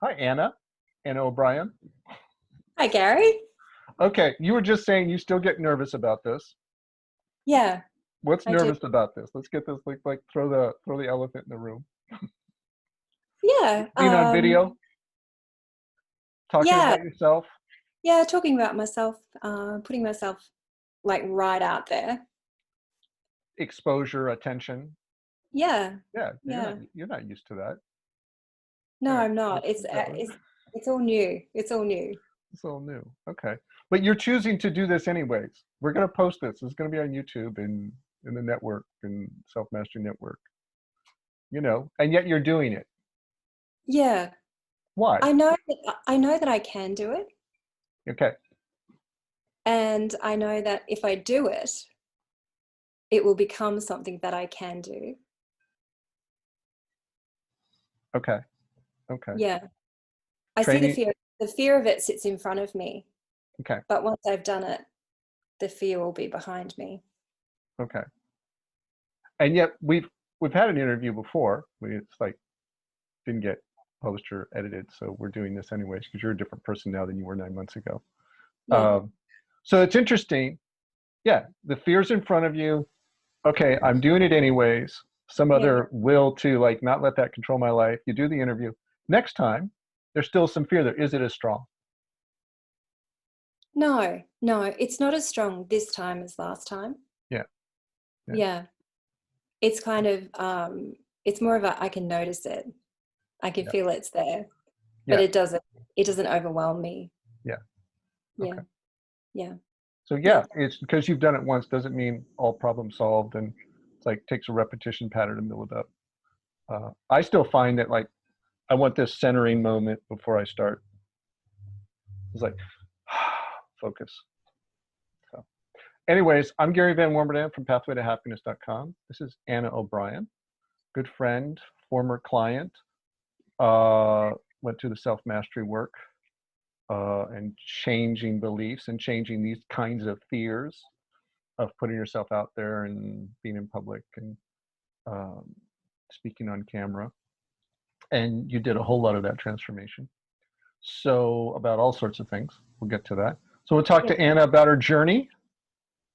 Hi, Anna O'Brien. Hi, Gary. Okay, you were just saying you still get nervous about this. Yeah, What's I do. nervous about this? Let's get this like throw the elephant in the room. Yeah, Being on video, talking yeah, about yourself, yeah. Talking about myself, putting myself like right out there. exposure, attention. Yeah, Yeah, yeah. you're not used to that. No, Yeah, I'm not. It's all new. It's all new. it's all new. Okay, but you're choosing to do this anyways. We're gonna post this. It's gonna be on YouTube and in the network and Self Mastery Network. And yet you're doing it. Yeah, Why? I know that I can do it, Okay, and I know that if I do it, it will become something that I can do. okay, okay. Yeah, I see the Training. fear. The fear of it sits in front of me, Okay, but once I've done it, the fear will be behind me. okay. And yet we've had an interview before. It's like didn't get published or edited, so we're doing this anyways because you're a different person now than you were 9 months ago. Yeah, Um, so it's interesting. Yeah, the fear's in front of you. Okay, I'm doing it anyways. Some yeah. other will to like not let that control my life. You do the interview. Next time, there's still some fear there. Is it as strong? No, no, it's not as strong this time as last time. Yeah, yeah, Yeah, it's kind of it's more of a I can notice it. I can yeah, feel it's there, but yeah, it doesn't overwhelm me. yeah. Yeah, Okay. yeah, So yeah, yeah, it's because you've done it once doesn't mean all problems solved, and it's like takes a repetition pattern to build it up. I still find that like I want this centering moment before I start. It's like focus. So, anyways, I'm Gary Van Warmerdam from pathwaytohappiness.com. This is Anna O'Brien, good friend, former client. Went through the self mastery work and changing beliefs and changing these kinds of fears of putting yourself out there and being in public and um, speaking on camera. And you did a whole lot of that transformation. So about all sorts of things. We'll get to that. So we'll talk yeah. to Anna about her journey,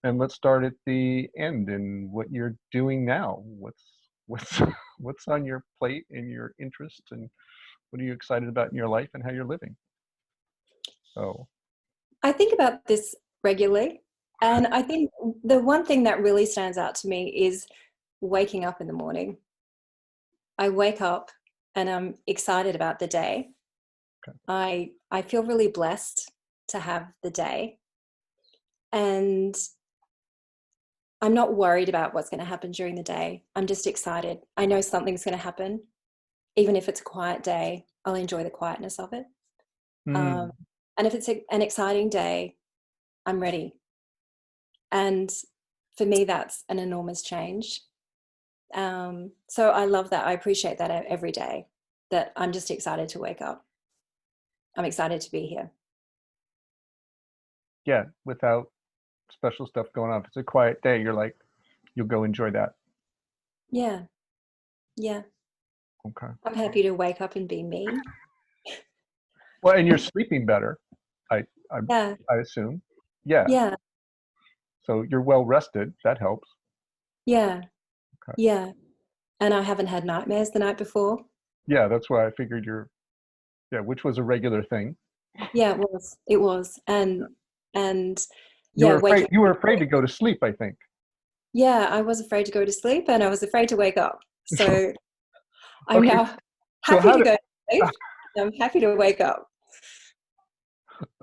and let's start at the end and what you're doing now. What's what's on your plate and your interests, and what are you excited about in your life and how you're living? So I think about this regularly, and I think the one thing that really stands out to me is waking up in the morning. I wake up and I'm excited about the day. okay. I feel really blessed to have the day, and I'm not worried about what's going to happen during the day. I'm just excited. I know something's going to happen. Even if it's a quiet day, I'll enjoy the quietness of it. Um, Mm, and if it's an exciting day, I'm ready. And for me, that's an enormous change. So I love that. I appreciate that every day, that I'm just excited to wake up. I'm excited to be here. yeah, without special stuff going on. If it's a quiet day, you're like, you'll go enjoy that. Yeah. Yeah. Okay. I'm happy to wake up and be me. Well, and you're sleeping better, I I, Yeah. I assume. Yeah. Yeah. So you're well rested. That helps. Yeah. Okay. Yeah. And I haven't had nightmares the night before. Yeah, that's why I figured yeah, which was a regular thing. Yeah, it was. It was. And You yeah, were afraid waking you were afraid to go to sleep, I think. yeah, I was afraid to go to sleep and I was afraid to wake up. So I'm Okay, now so happy how to did go to sleep. I'm happy to wake up.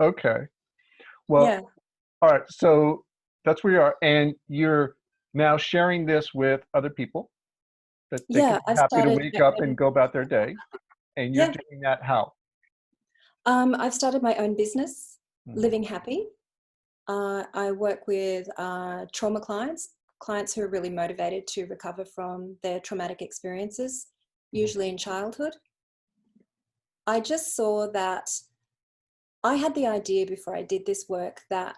okay. Well, Yeah. all right. So that's where you are, and you're now sharing this with other people that they can Yeah, be I happy to started wake my up own, and go about their day. And you're yeah. doing that how? I've started my own business, Mhm. Living Happy. I work with trauma clients who are really motivated to recover from their traumatic experiences, usually in childhood. I just saw that I had the idea before I did this work that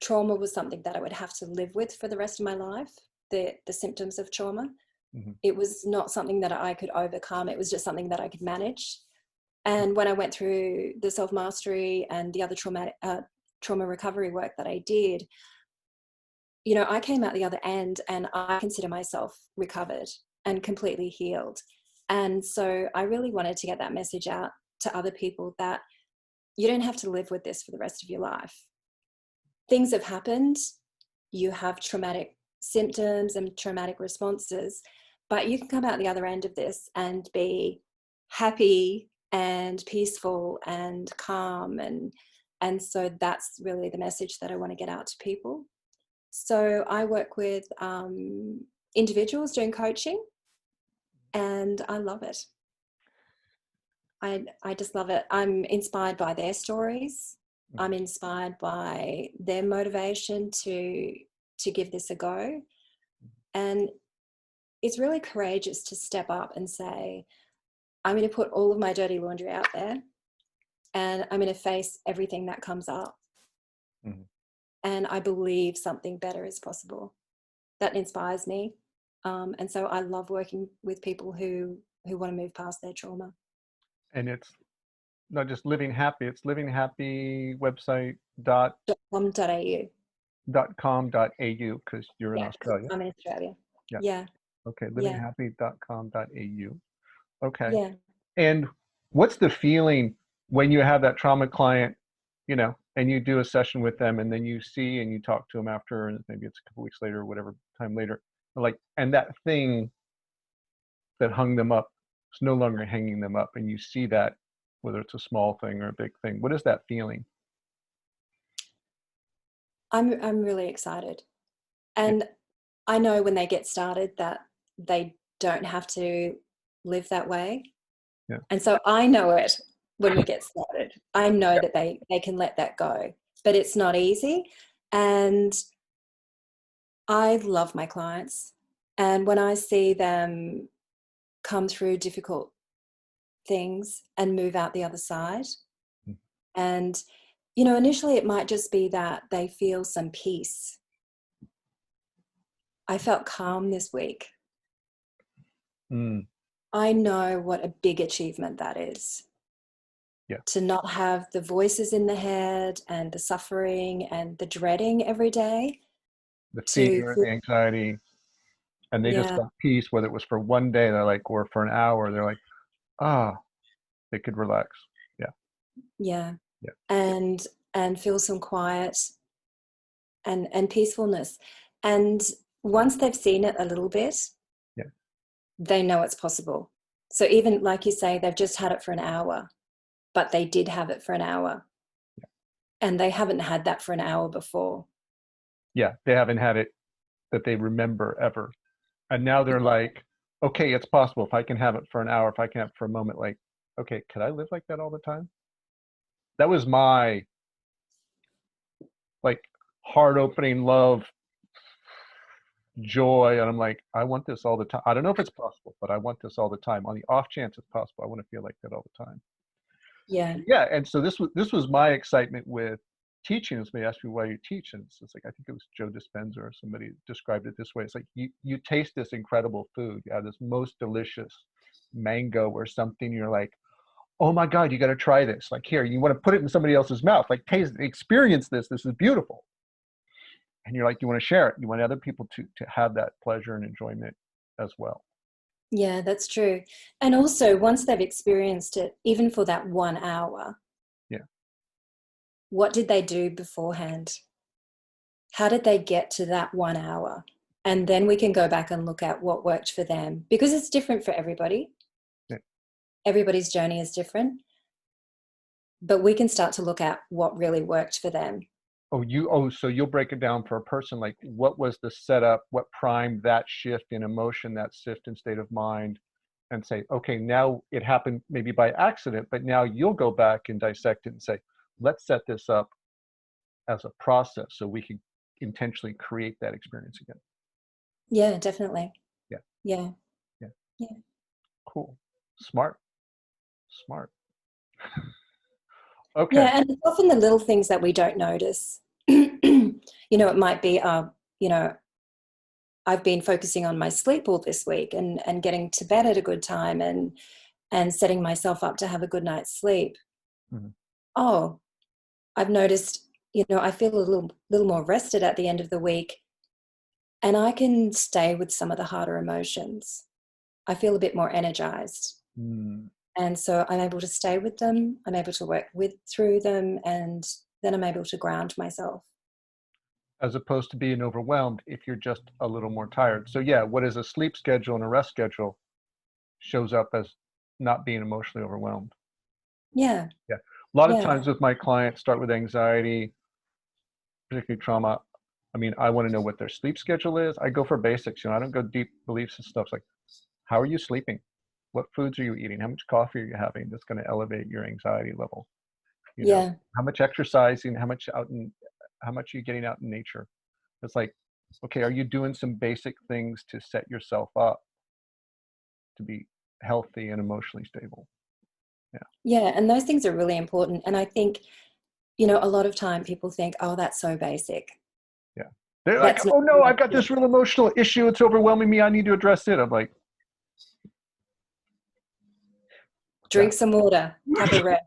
trauma was something that I would have to live with for the rest of my life, the symptoms of trauma. Mhm. It was not something that I could overcome. It was just something that I could manage. And when I went through the self-mastery and the other trauma recovery work that I did, you know, I came out the other end and I consider myself recovered and completely healed. And so I really wanted to get that message out to other people that you don't have to live with this for the rest of your life. Things have happened. You have traumatic symptoms and traumatic responses, but you can come out the other end of this and be happy and peaceful and calm. And so that's really the message that I want to get out to people. So I work with individuals doing coaching, and I love it. I just love it. I'm inspired by their stories. I'm inspired by their motivation to give this a go. And it's really courageous to step up and say, I'm going to put all of my dirty laundry out there and I'm going to face everything that comes up. Mm-hmm. And I believe something better is possible. That inspires me. And so I love working with people who want to move past their trauma. And it's not just Living Happy, it's Living Happy website .com.au because you're in Australia. I'm in Australia. Yeah. Yeah. Okay, livinghappy.com.au. Okay. Yeah. And what's the feeling when you have that trauma client, you know, and you do a session with them and then you see and you talk to them after, and maybe it's a couple weeks later or whatever time later, like, and that thing that hung them up is no longer hanging them up, and you see that, whether it's a small thing or a big thing. What is that feeling? I'm really excited. And I know when they get started that they don't have to live that way. Yeah. And so I know it when we get started. I know that they can let that go. But it's not easy. And I love my clients. And when I see them come through difficult things and move out the other side, and you know, initially it might just be that they feel some peace. I felt calm this week. I know what a big achievement that is. Yeah. To not have the voices in the head and the suffering and the dreading every day. The fear, the anxiety, and they just got peace, whether it was for one day, they're like, or for an hour, they're like, they could relax. Yeah. Yeah. Yeah. And feel some quiet and peacefulness. And once they've seen it a little bit, they know it's possible. So even like you say, they've just had it for an hour, but they did have it for an hour. Yeah. And they haven't had that for an hour before. Yeah, they haven't had it that they remember ever. And now they're like, okay, it's possible. If I can have it for an hour, if I can have it for a moment, like, okay, could I live like that all the time? That was my like heart-opening love, joy, and I'm like, I want this all the time. I don't know if it's possible, but I want this all the time. On the off chance it's possible, I want to feel like that all the time. Yeah. Yeah, and so this was my excitement with teaching. Somebody asked me why you teach, and it's like, I think it was Joe Dispenza or somebody described it this way. It's like you taste this incredible food, you have this most delicious mango or something, you're like, oh my God, you got to try this. Like, here, you want to put it in somebody else's mouth, like, taste, experience this. This is beautiful. And you're like, you want to share it. You want other people to have that pleasure and enjoyment as well. Yeah, that's true. And also, once they've experienced it, even for that 1 hour, what did they do beforehand? How did they get to that 1 hour? And then we can go back and look at what worked for them, because it's different for everybody. Yeah. Everybody's journey is different. But we can start to look at what really worked for them. So you'll break it down for a person, like what was the setup, what primed that shift in emotion, that shift in state of mind, and say, okay, now it happened maybe by accident, but now you'll go back and dissect it and say, let's set this up as a process so we can intentionally create that experience again. Yeah, definitely. Yeah. Yeah. Yeah. Yeah. Cool. Smart. Okay. Yeah, and it's often the little things that we don't notice. You know, it might be, you know, I've been focusing on my sleep all this week and getting to bed at a good time, and and setting myself up to have a good night's sleep, Mhm. oh, I've noticed, I feel a little more rested at the end of the week, and I can stay with some of the harder emotions. I feel a bit more energized. Mm. And so I'm able to stay with them. I'm able to work through them, and then I'm able to ground myself. As opposed to being overwhelmed if you're just a little more tired. So yeah, what is a sleep schedule and a rest schedule shows up as not being emotionally overwhelmed. Yeah. Yeah. A lot of Yeah. times with my clients start with anxiety, particularly trauma. I mean, I want to know what their sleep schedule is. I go for basics, I don't go deep beliefs and stuff. It's like, how are you sleeping? What foods are you eating? How much coffee are you having that's going to elevate your anxiety level? Yeah. How much exercising, how much are you getting out in nature? It's like, okay, are you doing some basic things to set yourself up to be healthy and emotionally stable? Yeah. Yeah. And those things are really important. And I think, a lot of time people think, oh, that's so basic. Yeah. They're like, That's not oh no, really I've got important. this real emotional issue. It's overwhelming me. I need to address it. I'm like, yeah, Drink some water, have a rest.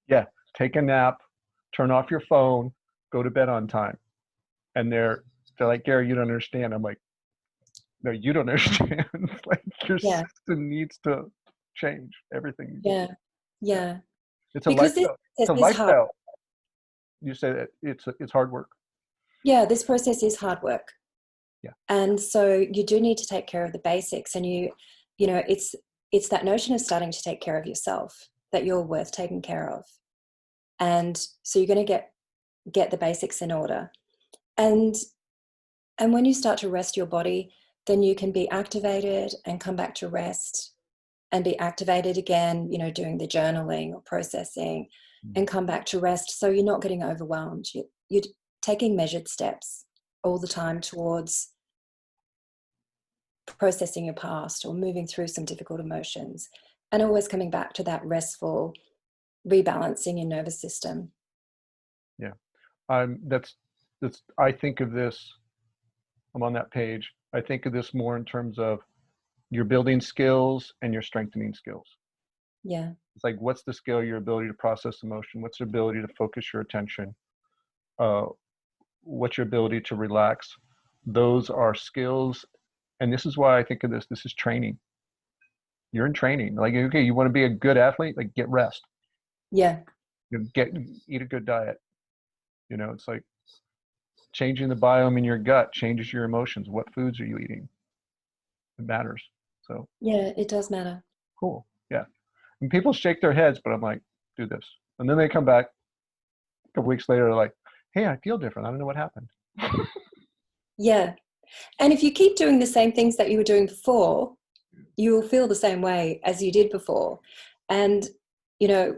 yeah. Take a nap, turn off your phone, go to bed on time. And they're like, Gary, you don't understand. I'm like, no, you don't understand. Like your Yeah. system needs to change everything you do. Yeah. Yeah. Yeah. It's a Because this lifestyle. It's process a is hard. lifestyle. You say that it's hard work. Yeah. This process is hard work. Yeah. And so you do need to take care of the basics, and it's that notion of starting to take care of yourself, that you're worth taking care of. And so you're going to get the basics in order. And when you start to rest your body, then you can be activated and come back to rest and be activated again, doing the journaling or processing, Mm. and come back to rest. So you're not getting overwhelmed. You're taking measured steps all the time towards processing your past or moving through some difficult emotions, and always coming back to that restful, rebalancing your nervous system. Yeah. That's I think of this, I'm on that page. I think of this more in terms of you're building skills and you're strengthening skills. Yeah. It's like, what's the skill? Your ability to process emotion. What's your ability to focus your attention? Uh, what's your ability to relax? Those are skills. And this is why I think of this. This is training. You're in training. Like, okay, you want to be a good athlete? Like, get rest. Yeah. Eat a good diet. It's like changing the biome in your gut changes your emotions. What foods are you eating? It matters. So Yeah, it does matter. cool. Yeah. And people shake their heads, but I'm like, do this. And then they come back a couple weeks later, like, hey, I feel different. I don't know what happened. Yeah. And if you keep doing the same things that you were doing before, you will feel the same way as you did before. And,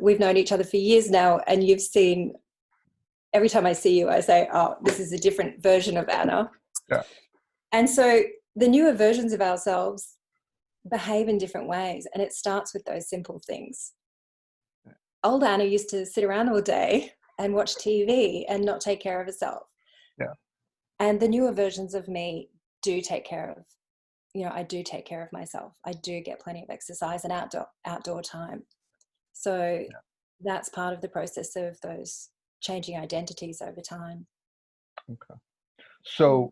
we've known each other for years now, and you've seen, every time I see you, I say, oh, this is a different version of Anna. Yeah. And so the newer versions of ourselves behave in different ways. And it starts with those simple things. Old Anna used to sit around all day and watch TV and not take care of herself. Yeah. And the newer versions of me do take care of, I do take care of myself. I do get plenty of exercise and outdoor time. So Yeah. that's part of the process of those changing identities over time. Okay. So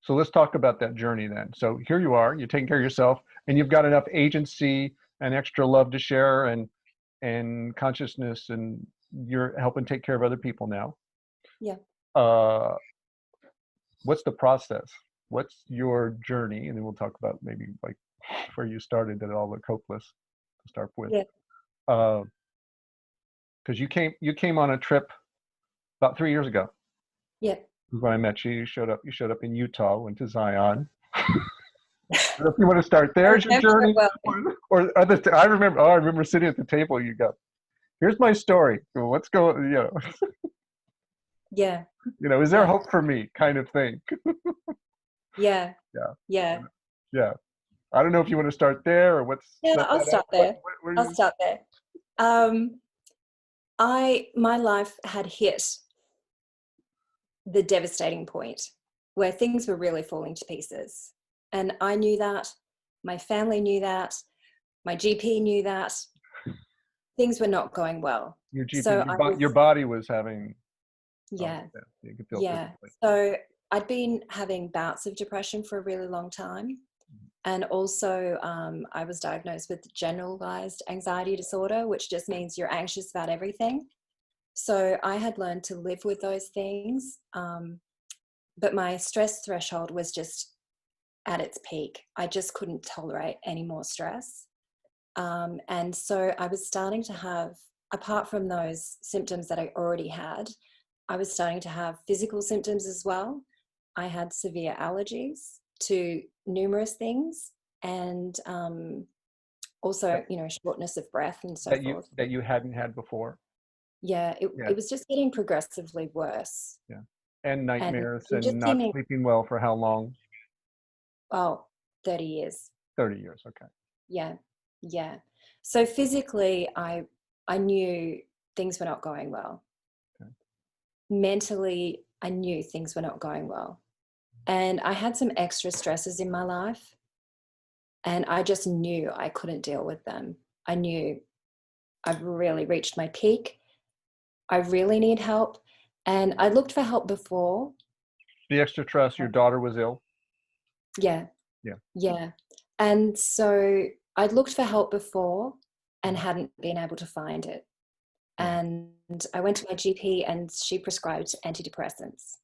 let's talk about that journey then. So here you are, you're taking care of yourself, and you've got enough agency and extra love to share and consciousness, and you're helping take care of other people now. Yeah. Uh, what's the process? What's your journey? And then we'll talk about maybe like where you started that all look hopeless to start with. Yeah. Because you came on a trip about 3 years ago. Yeah. When I met you, you showed up in Utah, went to Zion. If you want to start I there's your remember it journey, well. or other. I remember sitting at the table. You go, here's my story. What's going? Yeah. Is there Yeah. hope for me? Kind of thing. Yeah. Yeah, Yeah. yeah. I don't know if you want to start there or what's Yeah. set I'll that up. start there. What I'll start there. Um, my life had hit the devastating point where things were really falling to pieces. And I knew that, my family knew that, My GP knew that. Things were not going well. Your GP, So I was, your body was having, oh, yeah, yeah, you could feel yeah. physically. So I'd been having bouts of depression for a really long time. And also, I was diagnosed with generalized anxiety disorder, which just means you're anxious about everything. So I had learned to live with those things. But my stress threshold was just at its peak. I just couldn't tolerate any more stress. And so I was starting to have, apart from those symptoms that I already had, I was starting to have physical symptoms as well. I had severe allergies to numerous things, and also, you know, shortness of breath and so forth. That you hadn't had before. Yeah, Yeah, it was just getting progressively worse. yeah. And And nightmares it just and not seeming, sleeping well for how long? oh, 30 years. 30 years. Okay. Yeah, yeah. So physically, I knew things were not going well. Okay. Mentally, I knew things were not going well. And I had some extra stresses in my life, and I just knew I couldn't deal with them. I knew I've really reached my peak. I really need help. And I looked for help before. The extra stress, your daughter was ill. Yeah, Yeah. yeah. And so I'd looked for help before and hadn't been able to find it. Yeah. And I went to my GP and she prescribed antidepressants.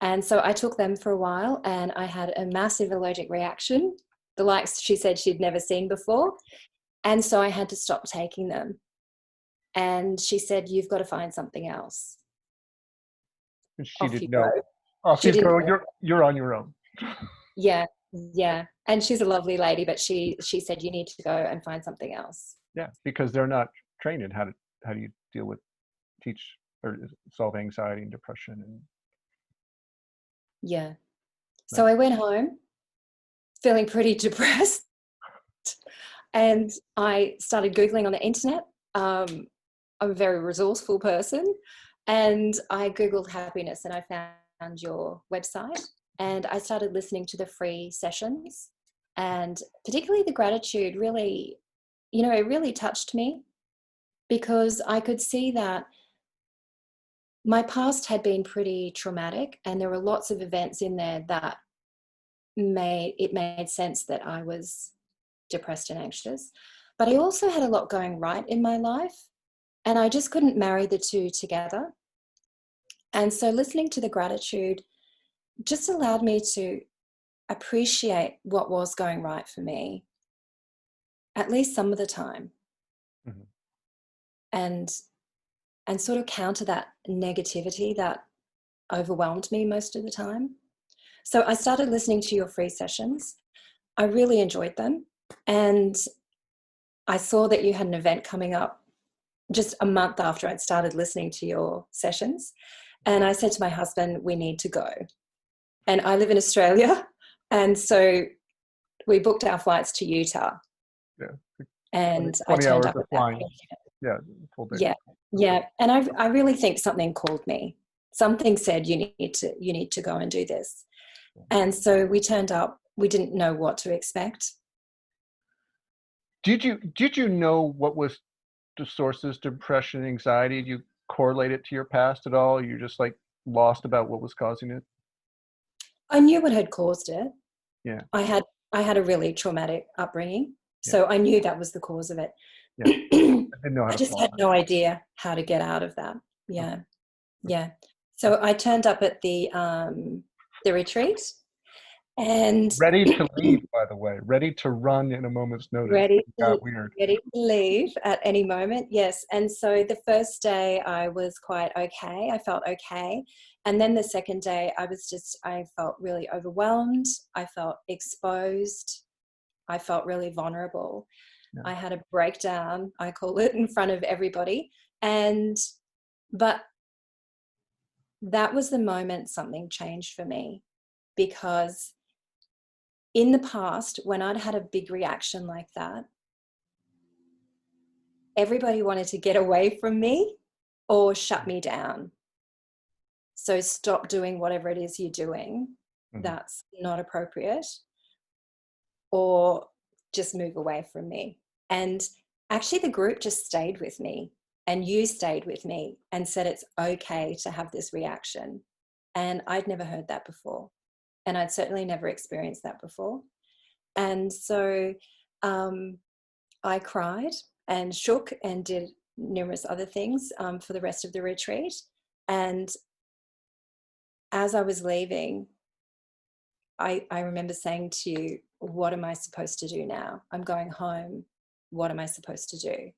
And so I took them for a while and I had a massive allergic reaction, the likes she said she'd never seen before. And so I had to stop taking them. And she said, "You've got to find something else." And she Off you didn't go. know. Off She you didn't go. know. You're on your own. Yeah, yeah. And she's a lovely lady, but she said, "You need to go and find something else." Yeah, because they're not trained in how do you deal with teach or solve anxiety and depression and Yeah. right. So I went home feeling pretty depressed and I started Googling on the internet. I'm a very resourceful person. And I Googled happiness and I found your website and I started listening to the free sessions. And particularly the gratitude really, you know, it really touched me because I could see that my past had been pretty traumatic and there were lots of events in there that made sense that I was depressed and anxious. But I also had a lot going right in my life and I just couldn't marry the two together. And so listening to the gratitude just allowed me to appreciate what was going right for me, at least some of the time, Mhm. and sort of counter that negativity that overwhelmed me most of the time. So I started listening to your free sessions. I really enjoyed them. And I saw that you had an event coming up just a month after I'd started listening to your sessions. And I said to my husband, we need to go. And I live in Australia. And so we booked our flights to Utah. Yeah. And I 20 turned hours up of at that. flying. Yeah, full day. Yeah. Yeah. And I really think something called me. Something said, you need to go and do this. And so we turned up. We didn't know what to expect. Did you know what was the sources to depression and anxiety? Did you correlate it to your past at all? You're just like lost about what was causing it? I knew what had caused it. Yeah. I had a really traumatic upbringing. Yeah. So I knew that was the cause of it. Yeah. I didn't know how I to just solve had no idea how to get out of that. it. Yeah. Okay. Yeah. So I turned up at the retreat and Ready to leave, by the way. Ready to run in a moment's notice. ready It got weird. to leave at any moment. Yes. And so the first day I was quite okay. I felt okay. And then the second day I felt really overwhelmed. I felt exposed. I felt really vulnerable. Yeah. I had a breakdown, I call it, in front of everybody. But that was the moment something changed for me, because in the past, when I'd had a big reaction like that, everybody wanted to get away from me or shut me down. So stop doing whatever it is you're doing. Mhm. That's not appropriate, or just move away from me. And actually the group just stayed with me, and you stayed with me and said it's okay to have this reaction. And I'd never heard that before. And I'd certainly never experienced that before. And so I cried and shook and did numerous other things for the rest of the retreat. And as I was leaving, I remember saying to you, what am I supposed to do now? I'm going home. What am I supposed to do?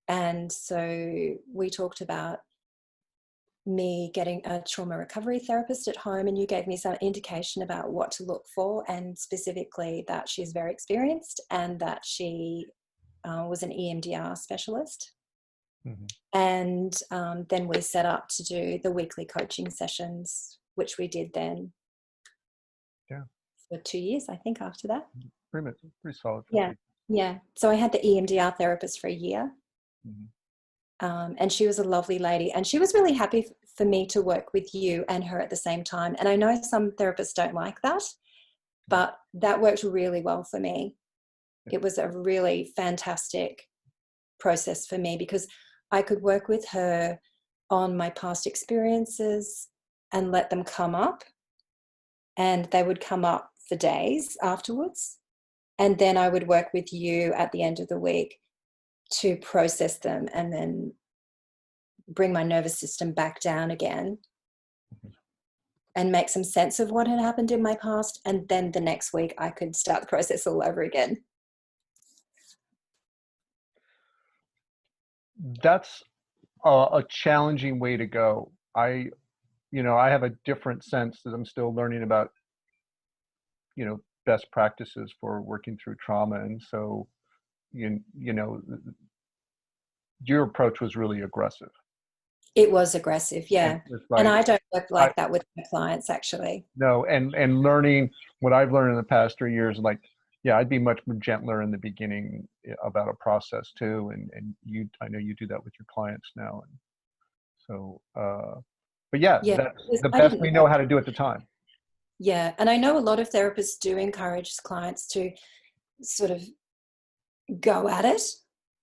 And so we talked about me getting a trauma recovery therapist at home, and you gave me some indication about what to look for, and specifically that she's very experienced and that she was an EMDR specialist. Mm-hmm. And then we set up to do the weekly coaching sessions, which we did then for 2 years, I think, after that. Pretty solid. Yeah. So I had the EMDR therapist for a year. Mm-hmm. And she was a lovely lady, and she was really happy for me to work with you and her at the same time. And I know some therapists don't like that, but that worked really well for me. It was a really fantastic process for me because I could work with her on my past experiences and let them come up, and they would come up for days afterwards. And then I would work with you at the end of the week to process them and then bring my nervous system back down again and make some sense of what had happened in my past. And then the next week I could start the process all over again. That's a challenging way to go. I have a different sense that I'm still learning about, best practices for working through trauma. And so, your approach was really aggressive. It was aggressive, yeah. And I don't work like that with my clients, actually. No, and learning what I've learned in the past 3 years, I'd be much more gentler in the beginning about a process too. And I know you do that with your clients now. And so, but that's the best we know how to do at the time. Yeah. And I know a lot of therapists do encourage clients to sort of go at it,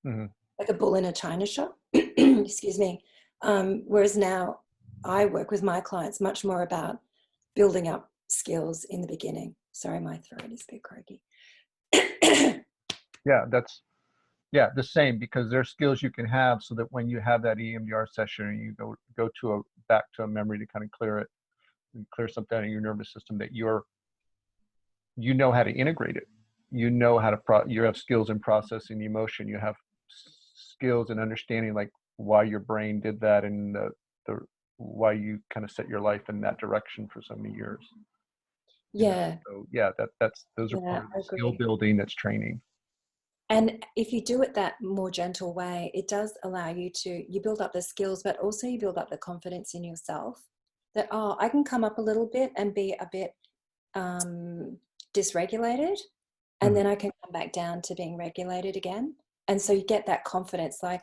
mm-hmm. like a bull in a china shop. Excuse me. Whereas now I work with my clients much more about building up skills in the beginning. Sorry, my throat is a bit croaky. That's the same, because there's skills you can have so that when you have that EMDR session and you go back to a memory to kind of clear it and clear something out of your nervous system, that you know how to integrate it. You know how to you have skills in processing the emotion. You have skills in understanding like why your brain did that and the why you kind of set your life in that direction for so many years. Yeah. Those are part of the skill building. That's training. And if you do it that more gentle way, it does allow you build up the skills, but also you build up the confidence in yourself that, I can come up a little bit and be a bit dysregulated, and then I can come back down to being regulated again. And so you get that confidence like,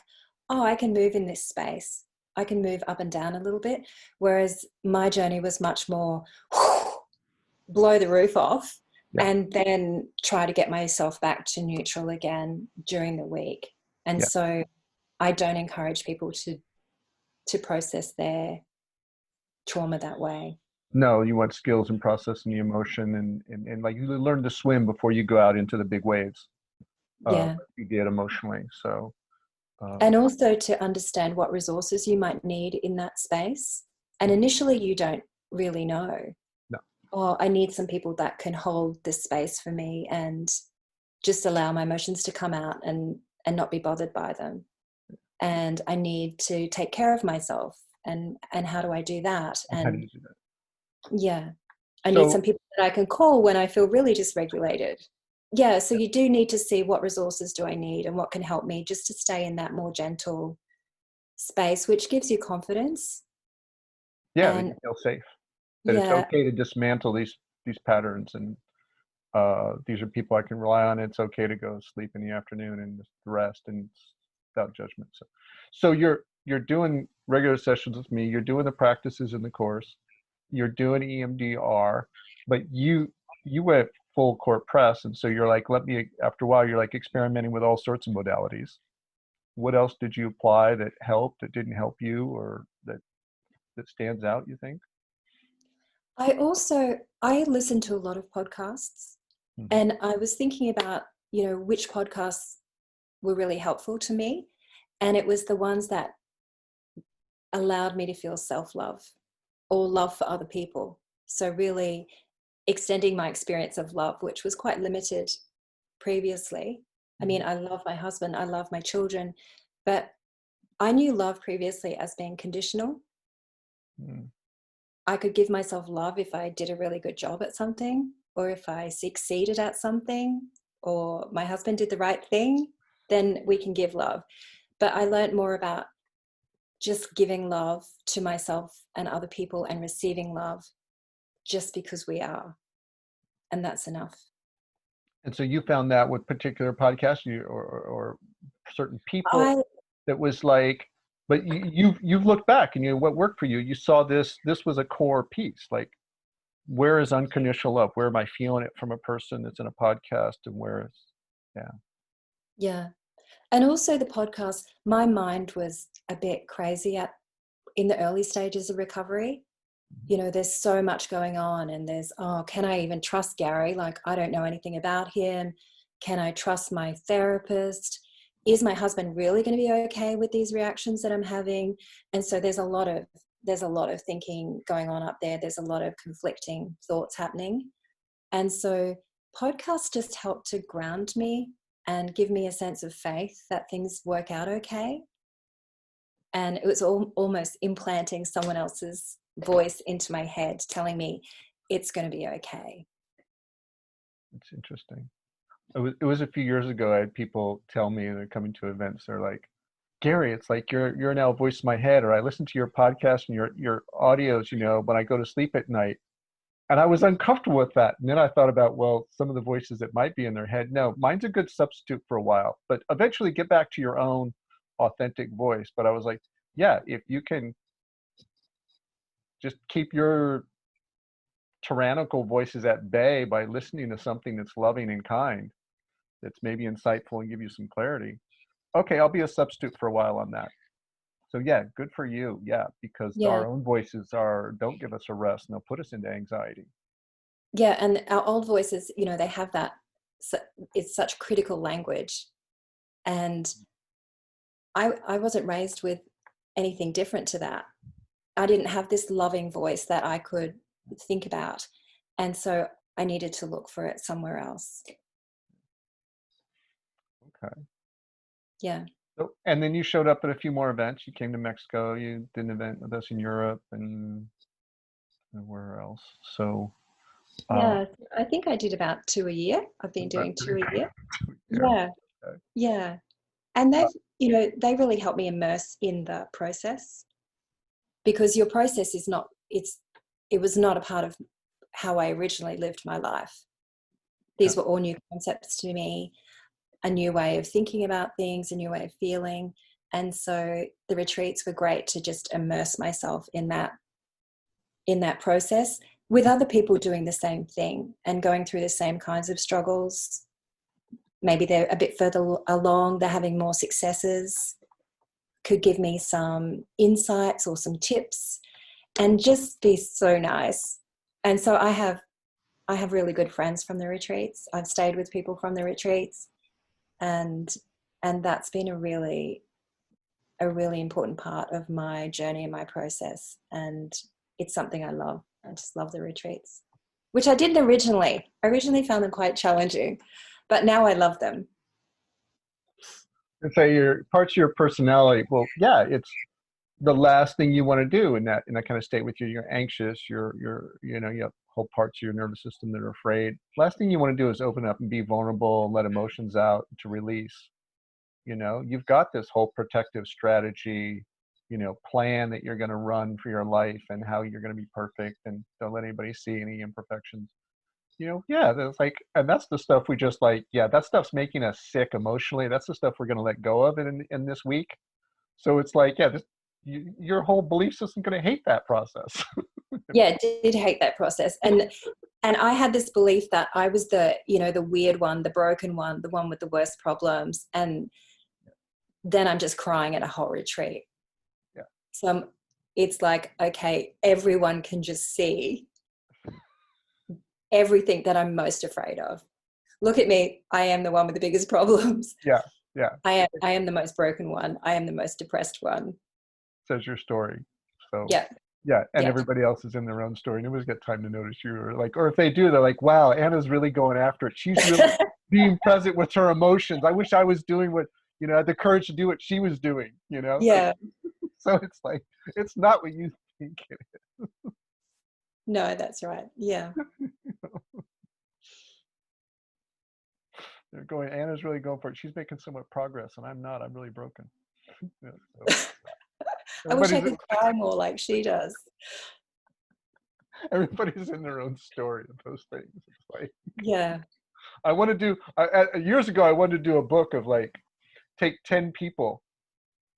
I can move in this space. I can move up and down a little bit. Whereas my journey was much more blow the roof off and then try to get myself back to neutral again during the week. And so I don't encourage people to process their trauma that way. No, you want skills in processing the emotion and like you learn to swim before you go out into the big waves. You get emotionally. So. And also to understand what resources you might need in that space. And initially you don't really know. No. I need some people that can hold this space for me and just allow my emotions to come out and not be bothered by them. And I need to take care of myself. And how do I do that? How do you do that? Yeah. I need some people that I can call when I feel really dysregulated. Yeah, so you do need to see what resources do I need and what can help me just to stay in that more gentle space, which gives you confidence. Yeah, and you feel safe. That it's okay to dismantle these patterns, and these are people I can rely on. It's okay to go sleep in the afternoon and just rest and without judgment. So you're doing regular sessions with me. You're doing the practices in the course. You're doing EMDR, but you went full court press. And so you're like, after a while, you're like experimenting with all sorts of modalities. What else did you apply that helped, that didn't help you, or that stands out, you think? I listen to a lot of podcasts, Mm-hmm. and I was thinking about, which podcasts were really helpful to me. And it was the ones that allowed me to feel self-love or love for other people. So really extending my experience of love, which was quite limited previously. I mean, I love my husband, I love my children, but I knew love previously as being conditional. Mm-hmm. I could give myself love if I did a really good job at something, or if I succeeded at something, or my husband did the right thing, then we can give love. But I learned more about just giving love to myself and other people and receiving love just because we are. And that's enough. And so you found that with particular podcasts, or certain people, I that was like, but you've looked back and what worked for you. You saw this was a core piece. Like, where is unconditional love? Where am I feeling it from a person that's in a podcast, and where is, yeah. Yeah. And also the podcast, my mind was a bit crazy in the early stages of recovery. There's so much going on, and there's, can I even trust Gary? Like, I don't know anything about him. Can I trust my therapist? Is my husband really going to be okay with these reactions that I'm having? And so there's a lot of thinking going on up there. There's a lot of conflicting thoughts happening. And so podcasts just help to ground me and give me a sense of faith that things work out okay. And it was almost implanting someone else's voice into my head telling me it's going to be okay. It's interesting. It was a few years ago. I had people tell me, they're coming to events, they're like, Gary, it's like you're now a voice in my head, or I listen to your podcast and your audios, when I go to sleep at night. And I was uncomfortable with that. And then I thought about, well, some of the voices that might be in their head. No, mine's a good substitute for a while, but eventually get back to your own authentic voice. But I was like, yeah, if you can just keep your tyrannical voices at bay by listening to something that's loving and kind, that's maybe insightful and give you some clarity. Okay, I'll be a substitute for a while on that. So yeah, good for you. Yeah, because Yeah. our own voices don't give us a rest, and they'll put us into anxiety. Yeah. And our old voices, they have that, it's such critical language. And I wasn't raised with anything different to that. I didn't have this loving voice that I could think about. And so I needed to look for it somewhere else. Okay. Yeah. So, and then you showed up at a few more events. You came to Mexico. You did an event with us in Europe, and where else? So, Yeah. I think I did about 2 a year. I've been about doing 2 three. a year. Yeah. Yeah. Okay. Yeah. And they really helped me immerse in the process, because your process it was not a part of how I originally lived my life. These Yeah. were all new concepts to me, a new way of thinking about things, a new way of feeling. And so the retreats were great to just immerse myself in that process with other people doing the same thing and going through the same kinds of struggles. Maybe they're a bit further along, they're having more successes, could give me some insights or some tips, and just be so nice. And so I have really good friends from the retreats. I've stayed with people from the retreats, and that's been a really important part of my journey and my process. And it's something I love. I just love the retreats, which I didn't originally. I originally found them quite challenging, but now I love them. And say your parts of your personality. Well, yeah, it's the last thing you want to do in that kind of state with you. You're anxious. You have whole parts of your nervous system that are afraid. Last thing you want to do is open up and be vulnerable and let emotions out to release. You've got this whole protective strategy, plan that you're going to run for your life, and how you're going to be perfect and don't let anybody see any imperfections. Yeah, that's like, and that's the stuff we just like, yeah, that stuff's making us sick emotionally. That's the stuff we're going to let go of in this week. So it's like, yeah, your whole belief system going to hate that process. Yeah, I did hate that process. And And I had this belief that I was the, the weird one, the broken one, the one with the worst problems. And then I'm just crying at a whole retreat. Yeah. So it's like, okay, everyone can just see everything that I'm most afraid of. Look at me. I am the one with the biggest problems. Yeah. Yeah. I am the most broken one. I am the most depressed one. Says your story. So Yeah. yeah, and Yeah. everybody else is in their own story. Nobody's got time to notice you, or like, or if they do, they're like, wow, Anna's really going after it. She's really being present with her emotions. I wish I was doing what, had the courage to do what she was doing, Yeah. So it's like, it's not what you think it is. No, that's right. Yeah. They're going, Anna's really going for it. She's making so much progress, and I'm not. I'm really broken. So I wish I everybody's could cry more like she does. everybody's in their own story of those things. It's like, Yeah. I want to do, years ago, I wanted to do a book of like, take 10 people,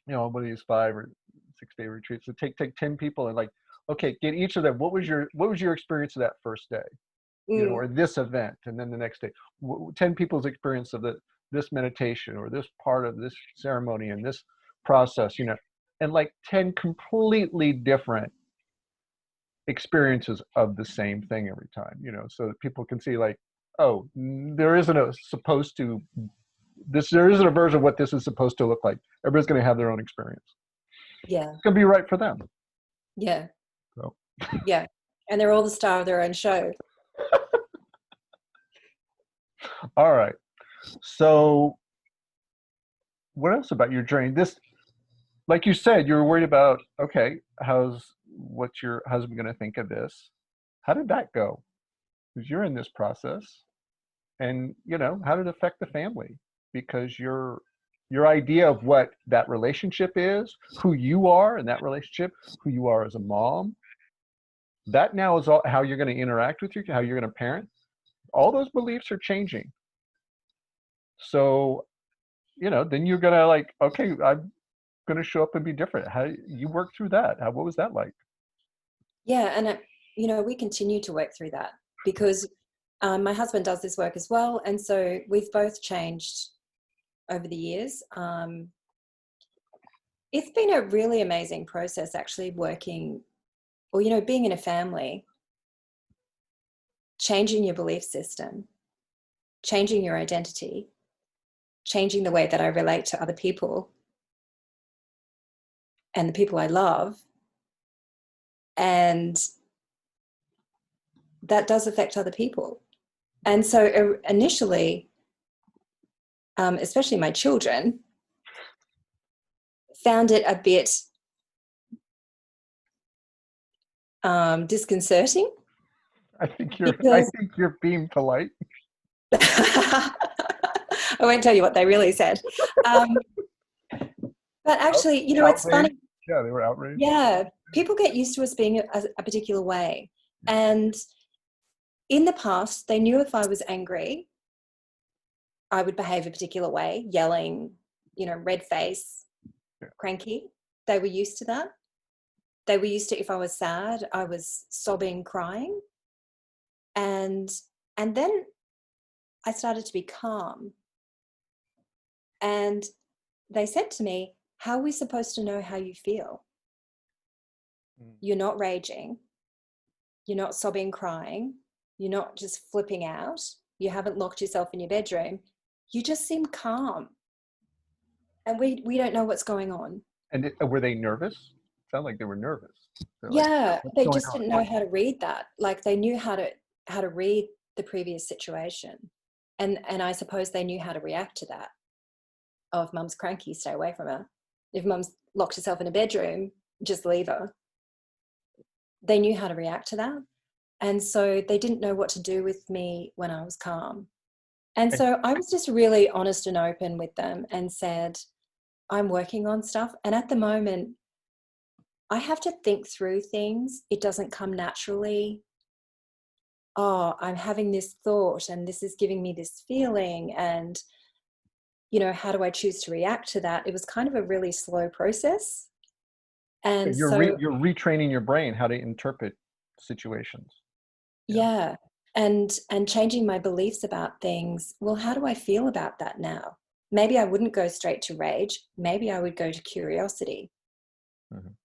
one of these 5 or 6 day retreats. So take 10 people and like, okay, get each of them. What was your experience of that first day, or this event, and then the next day, 10 people's experience of this meditation or this part of this ceremony and this process, and like 10 completely different experiences of the same thing every time, so that people can see like, oh, there isn't a version of what this is supposed to look like. Everybody's going to have their own experience. Yeah. It's going to be right for them. Yeah. So. Yeah. And they're all the star of their own show. All right. So what else about your journey? This, like you said, you were worried about, okay, what's your husband going to think of this? How did that go? Because you're in this process, and how did it affect the family? Because your idea of what that relationship is, who you are in that relationship, who you are as a mom, that now is all how you're going to interact with how you're going to parent. All those beliefs are changing. So, then you're going to like, okay, I'm going to show up and be different. How you work through that? What was that like? Yeah. And, we continue to work through that because my husband does this work as well. And so we've both changed over the years. It's been a really amazing process actually working or, being in a family, changing your belief system, changing your identity, changing the way that I relate to other people and the people I love. And that does affect other people. And so initially, especially my children, found it a bit disconcerting. I think you're being polite. I won't tell you what they really said. But actually, it's funny. Yeah, they were outraged. Yeah, people get used to us being a particular way. And in the past, they knew if I was angry, I would behave a particular way, yelling, red face, cranky. They were used to that. They were used to if I was sad, I was sobbing, crying. And then I started to be calm. And they said to me, how are we supposed to know how you feel? You're not raging. You're not sobbing, crying. You're not just flipping out. You haven't locked yourself in your bedroom. You just seem calm. And we don't know what's going on. And were they nervous? Sound like they were nervous. Yeah, they just didn't know how to read that. Like they knew how to read the previous situation. And I suppose they knew how to react to that. Oh, if mum's cranky, stay away from her. If mum's locked herself in a bedroom, just leave her. They knew how to react to that. And so they didn't know what to do with me when I was calm. And so I was just really honest and open with them and said, I'm working on stuff. And at the moment, I have to think through things. It doesn't come naturally. Oh, I'm having this thought and this is giving me this feeling. And, how do I choose to react to that? It was kind of a really slow process. And you're retraining your brain how to interpret situations. Yeah. and changing my beliefs about things. Well, how do I feel about that now? Maybe I wouldn't go straight to rage. Maybe I would go to curiosity. Mhm.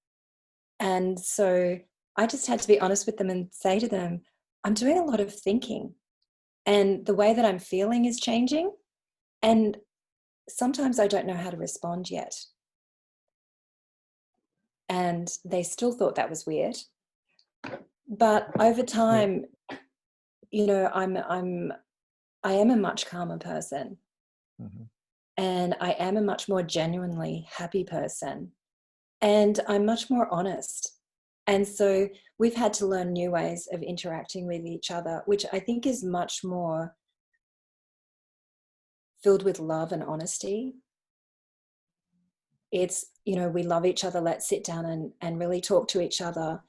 And so I just had to be honest with them and say to them, I'm doing a lot of thinking, and the way that I'm feeling is changing. And sometimes I don't know how to respond yet. And they still thought that was weird. But over Yeah. time, you know, I am a much calmer person, Mhm. and I am a much more genuinely happy person, and I'm much more honest. And so we've had to learn new ways of interacting with each other, which I think is much more filled with love and honesty. It's, you know, we love each other. Let's sit down and really talk to each other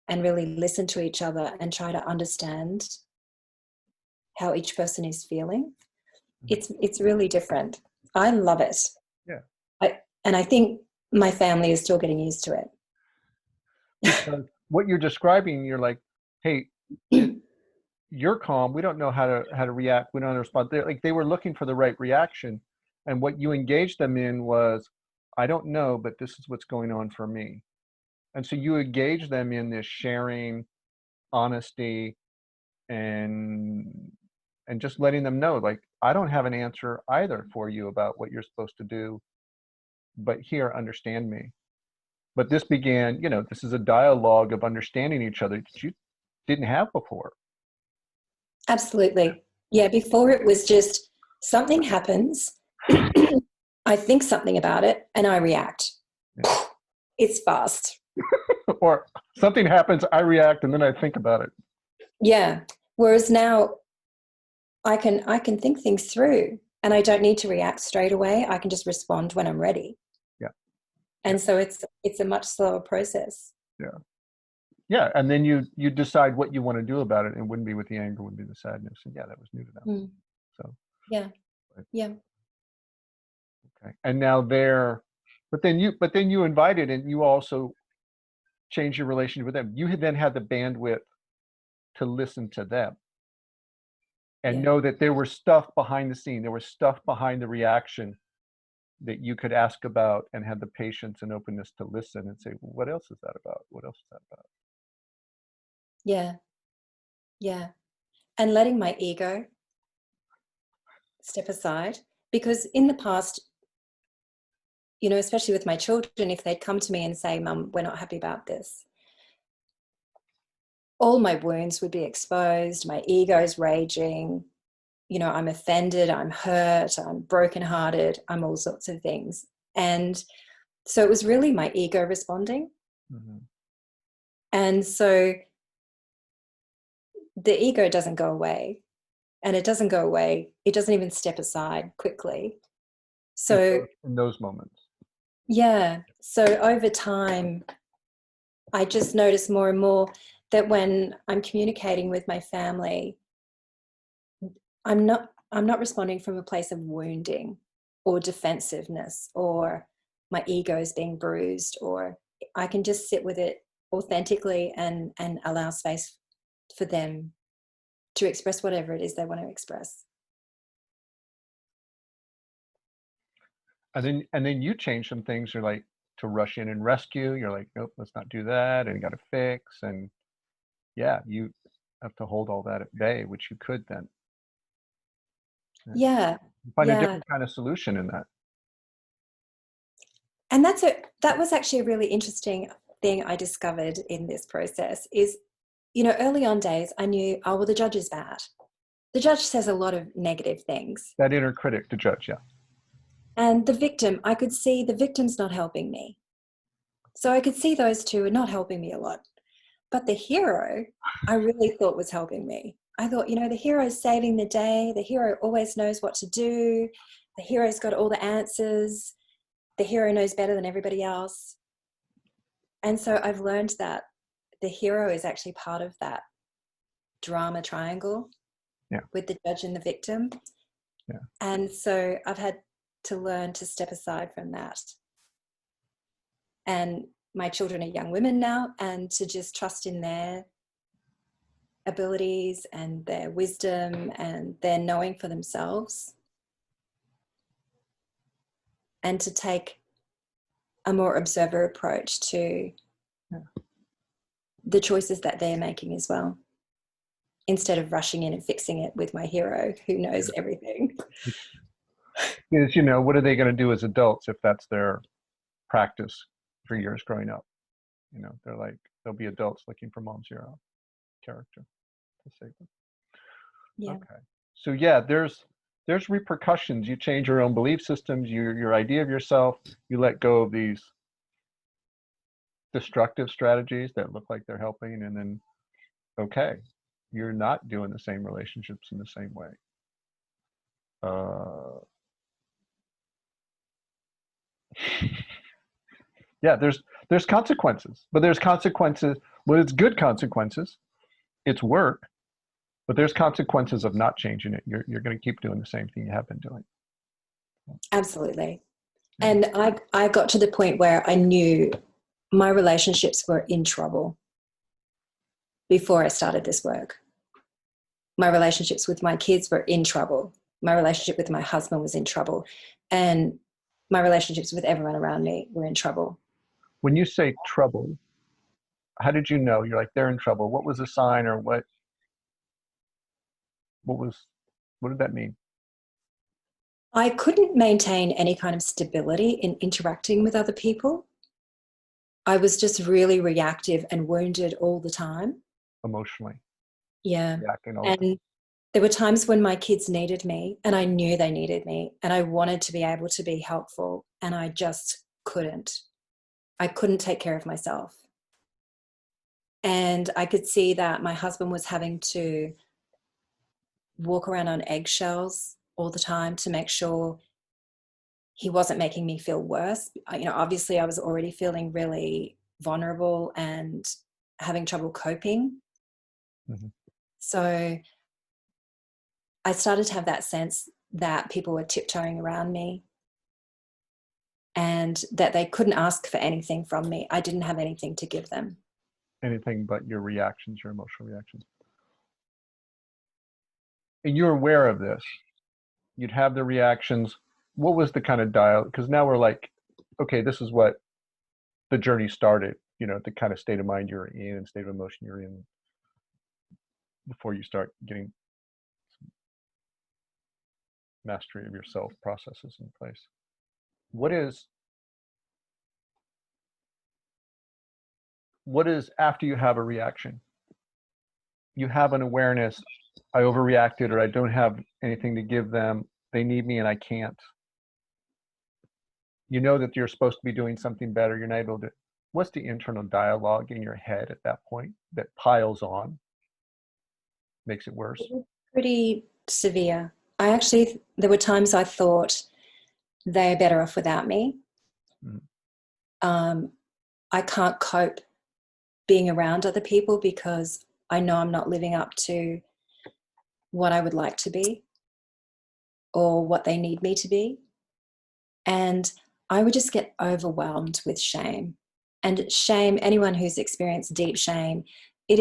and really listen to each other and try to understand how each person is feeling. Mhm. It's really different. I love it. Yeah. And I think my family is still getting used to Because what you're describing, you're like, hey, it, you're calm. We don't know how to react. We don't know how to respond. They're like, they were looking for the right reaction, and what you engaged them in was, I don't know, but this is what's going on for me. And so you engage them in this sharing, honesty, and and just letting them know, like, I don't have an answer either for you about what you're supposed to do, but here, understand me. But this began, this is a dialogue of understanding each other that you didn't have before. Absolutely. Yeah, before it was just something happens, I think something about it, and I react. Yeah. It's fast. Or something happens, I react, and then I think about it. Yeah. Whereas now I can think things through, and I don't need to react straight away. I can just respond when I'm ready. Yeah, yeah, And so it's a much slower process. yeah, yeah. And then you decide what you want to do about it. And it wouldn't be with the anger, would be the sadness. And yeah, that was new to them. Mm. So, Yeah. right, Yeah. okay. And now but then you invited, and you also changed your relationship with them. You had then had the bandwidth to listen to them and Yeah. know that there was stuff behind the scene. There was stuff behind the reaction that you could ask about, and had the patience and openness to listen and say, well, what else is that about? What else is that about? Yeah. Yeah. And letting my ego step aside, because in the past, you know, especially with my children, if they'd come to me and say, Mum, we're not happy about this, all my wounds would be exposed, my ego's raging, you know, I'm offended, I'm hurt, I'm brokenhearted, I'm all sorts of things. And so it was really my ego responding. Mm-hmm. And so the ego doesn't go away, and it doesn't go away. It doesn't even step aside quickly. In So, those moments. yeah. So over time, I just notice more and more that when I'm communicating with my family, I'm not responding from a place of wounding or defensiveness or my ego is being bruised, or I can just sit with it authentically and allow space for them to express whatever it is they want to express. And then you change some things. You're like, to rush in and rescue. You're like, nope, let's not do that. And got to fix. And yeah, you have to hold all that at bay, which you could then. Yeah. Yeah. You find a Yeah. different kind of solution in that. And that was actually a really interesting thing I discovered in this process is, you know, early on days I knew, oh, well, the judge is bad. The judge says a lot of negative things. That inner critic to judge, yeah. And the victim, I could see the victim's not helping me. So I could see those two are not helping me a lot. But the hero, I really thought was helping me. I thought, you know, the hero's saving the day. The hero always knows what to do. The hero's got all the answers. The hero knows better than everybody else. And so I've learned that the hero is actually part of that drama triangle Yeah, with the judge and the victim. yeah. And so I've had to learn to step aside from that. And my children are young women now, and to just trust in abilities and their wisdom and their knowing for themselves, and to take a more observer approach to the choices that they're making as well, instead of rushing in and fixing it with my hero who knows everything. Is, what are they going to do as adults if that's their practice for years growing up? They're like, they'll be adults looking for mom's hero character to save them. Yeah. Okay. So yeah, there's repercussions. You change your own belief systems, your idea of yourself, you let go of these destructive strategies that look like they're helping, and then, okay, you're not doing the same relationships in the same way. Yeah, there's consequences, but there's consequences. Well, it's good consequences. It's work, but there's consequences of not changing it. You're going to keep doing the same thing you have been doing. Absolutely. And I got to the point where I knew my relationships were in trouble before I started this work. My relationships with my kids were in trouble. My relationship with my husband was in trouble. And my relationships with everyone around me were in trouble. When you say trouble, how did you know? You're like, they're in trouble. What was the sign, or what did that mean? I couldn't maintain any kind of stability in interacting with other people. I was just really reactive and wounded all the time. Emotionally. Yeah. Reacting all the time. And there were times when my kids needed me, and I knew they needed me, and I wanted to be able to be helpful, and I just couldn't. I couldn't take care of myself. And I could see that my husband was having to walk around on eggshells all the time to make sure he wasn't making me feel worse. Obviously I was already feeling really vulnerable and having trouble coping. Mm-hmm. So I started to have that sense that people were tiptoeing around me and that they couldn't ask for anything from me. I didn't have anything to give them. Anything but your reactions, your emotional reactions. And you're aware of this. You'd have the reactions. What was the kind of dial? Because now we're like, okay, this is what the journey started, the kind of state of mind you're in and state of emotion you're in before you start getting mastery of yourself processes in place. What is after you have a reaction? You have an awareness, I overreacted, or I don't have anything to give them. They need me and I can't. You know that you're supposed to be doing something better. You're not able to. What's the internal dialogue in your head at that point that piles on, makes it worse? Pretty severe. There were times I thought they're better off without me. Mm. I can't cope being around other people because I know I'm not living up to what I would like to be or what they need me to be. And I would just get overwhelmed with shame. And shame, anyone who's experienced deep shame, it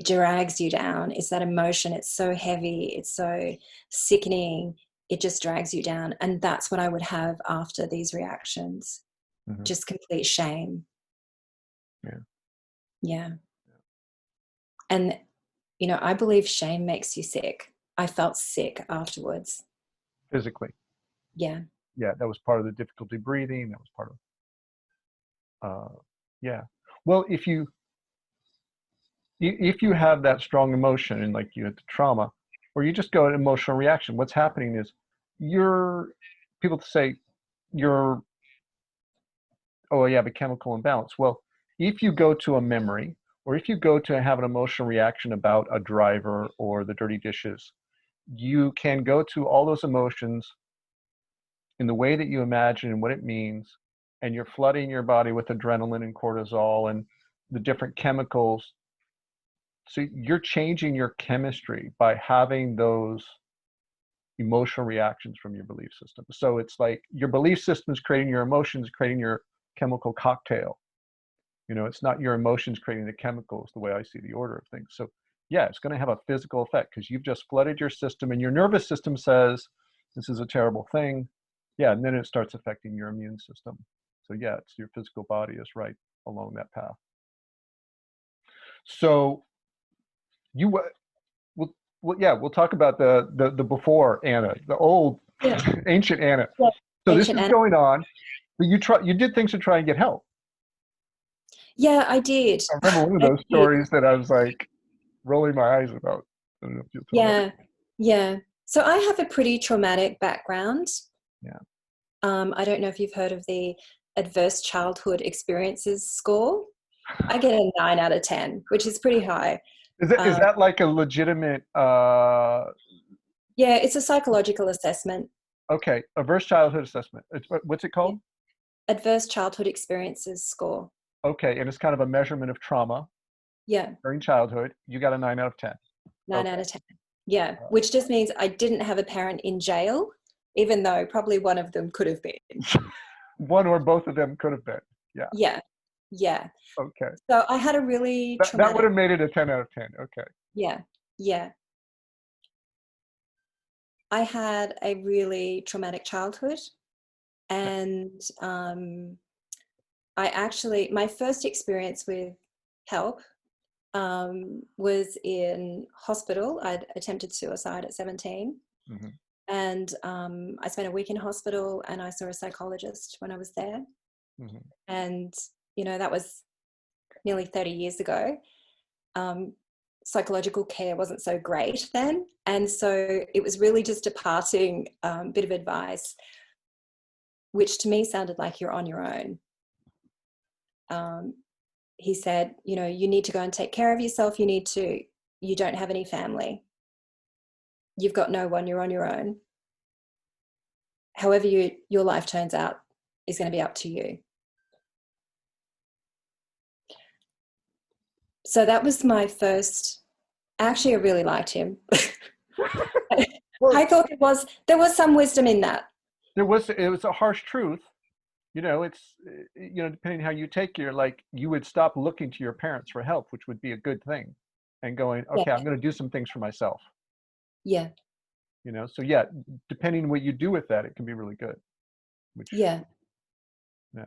drags you down. It's that emotion. It's so heavy. It's so sickening. It just drags you down. And that's what I would have after these reactions. Mm-hmm. Just complete shame. Yeah. And, I believe shame makes you sick. I felt sick afterwards. Physically? Yeah. Yeah, that was part of the difficulty breathing. That was part of, yeah. Well, if you have that strong emotion and like you had the trauma, or you just go an emotional reaction, what's happening is people say oh yeah, but chemical imbalance. Well, if you go to a memory, or if you go to have an emotional reaction about a driver or the dirty dishes, you can go to all those emotions in the way that you imagine and what it means, and you're flooding your body with adrenaline and cortisol and the different chemicals. So you're changing your chemistry by having those emotional reactions from your belief system. So it's like your belief system is creating your emotions, creating your chemical cocktail. It's not your emotions creating the chemicals, the way I see the order of things. So yeah, it's going to have a physical effect because you've just flooded your system, and your nervous system says this is a terrible thing. Yeah, and then it starts affecting your immune system. So yeah, it's your physical body is right along that path. So you we'll talk about the before Anna, the old Yeah. ancient Anna. Yeah. So this Ancient is Anna. going on, but you did things to try and get help. Yeah, I did. I remember one of I those did. stories that I was like rolling my eyes about. I don't know if you'll tell that. Yeah. Yeah. So I have a pretty traumatic background. Yeah. I don't know if you've heard of the adverse childhood experiences score. I get a 9 out of 10, which is pretty high. Is Um, that like a legitimate yeah, it's a psychological assessment. okay, adverse childhood assessment? What's it Yeah. called? Adverse childhood experiences score. Okay, and it's kind of a measurement of trauma Yeah, during childhood. You got a 9 out of 10. 9 Okay. out of 10. Yeah, which just means I didn't have a parent in jail, even though probably one of them could have been. One or both of them could have been. Yeah. Yeah, yeah. Okay. So I had a really That would traumatic, have made it a 10 out of 10. Okay. yeah, yeah. I had a really traumatic childhood, Okay. and my first experience with help was in hospital. I'd attempted suicide at 17, Hmm. and I spent a week in hospital, and I saw a psychologist when I was there. Hmm. And that was nearly 30 years ago. Um, Psychological care wasn't so great then, and so it was really just a passing bit of advice, which to me sounded like you're on your own. Um, he said, you need to go and take care of yourself. You don't have any family. You've got no one. You're on your own. However your life turns out is going to be up to you. So that was my first. Actually, I really liked him. Well, I thought there was some wisdom in that. it was a harsh truth. It's depending how you take you would stop looking to your parents for help, which would be a good thing, and going, Yeah, okay, I'm going to do some things for myself. yeah, So yeah, depending on what you do with that, it can be really good. Which yeah. yeah.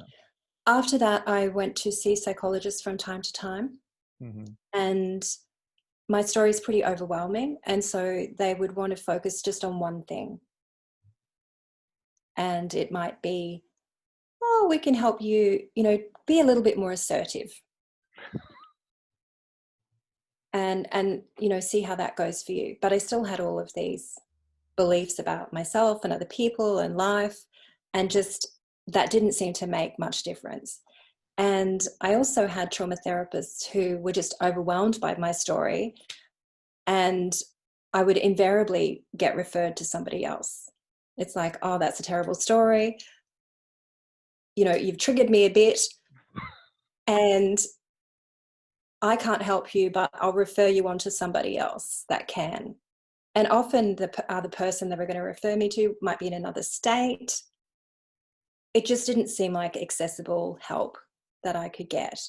After that, I went to see psychologists from time to time, Hmm. and my story is pretty overwhelming, and so they would want to focus just on one thing. And it might be, oh, we can help you, be a little bit more assertive, and see how that goes for you. But I still had all of these beliefs about myself and other people and life, and just that didn't seem to make much difference. And I also had trauma therapists who were just overwhelmed by my story, and I would invariably get referred to somebody else. It's like, oh, that's a terrible story. You've triggered me a bit, and I can't help you, but I'll refer you on to somebody else that can. And often the other person they were going to refer me to might be in another state. It just didn't seem like accessible help that I could get.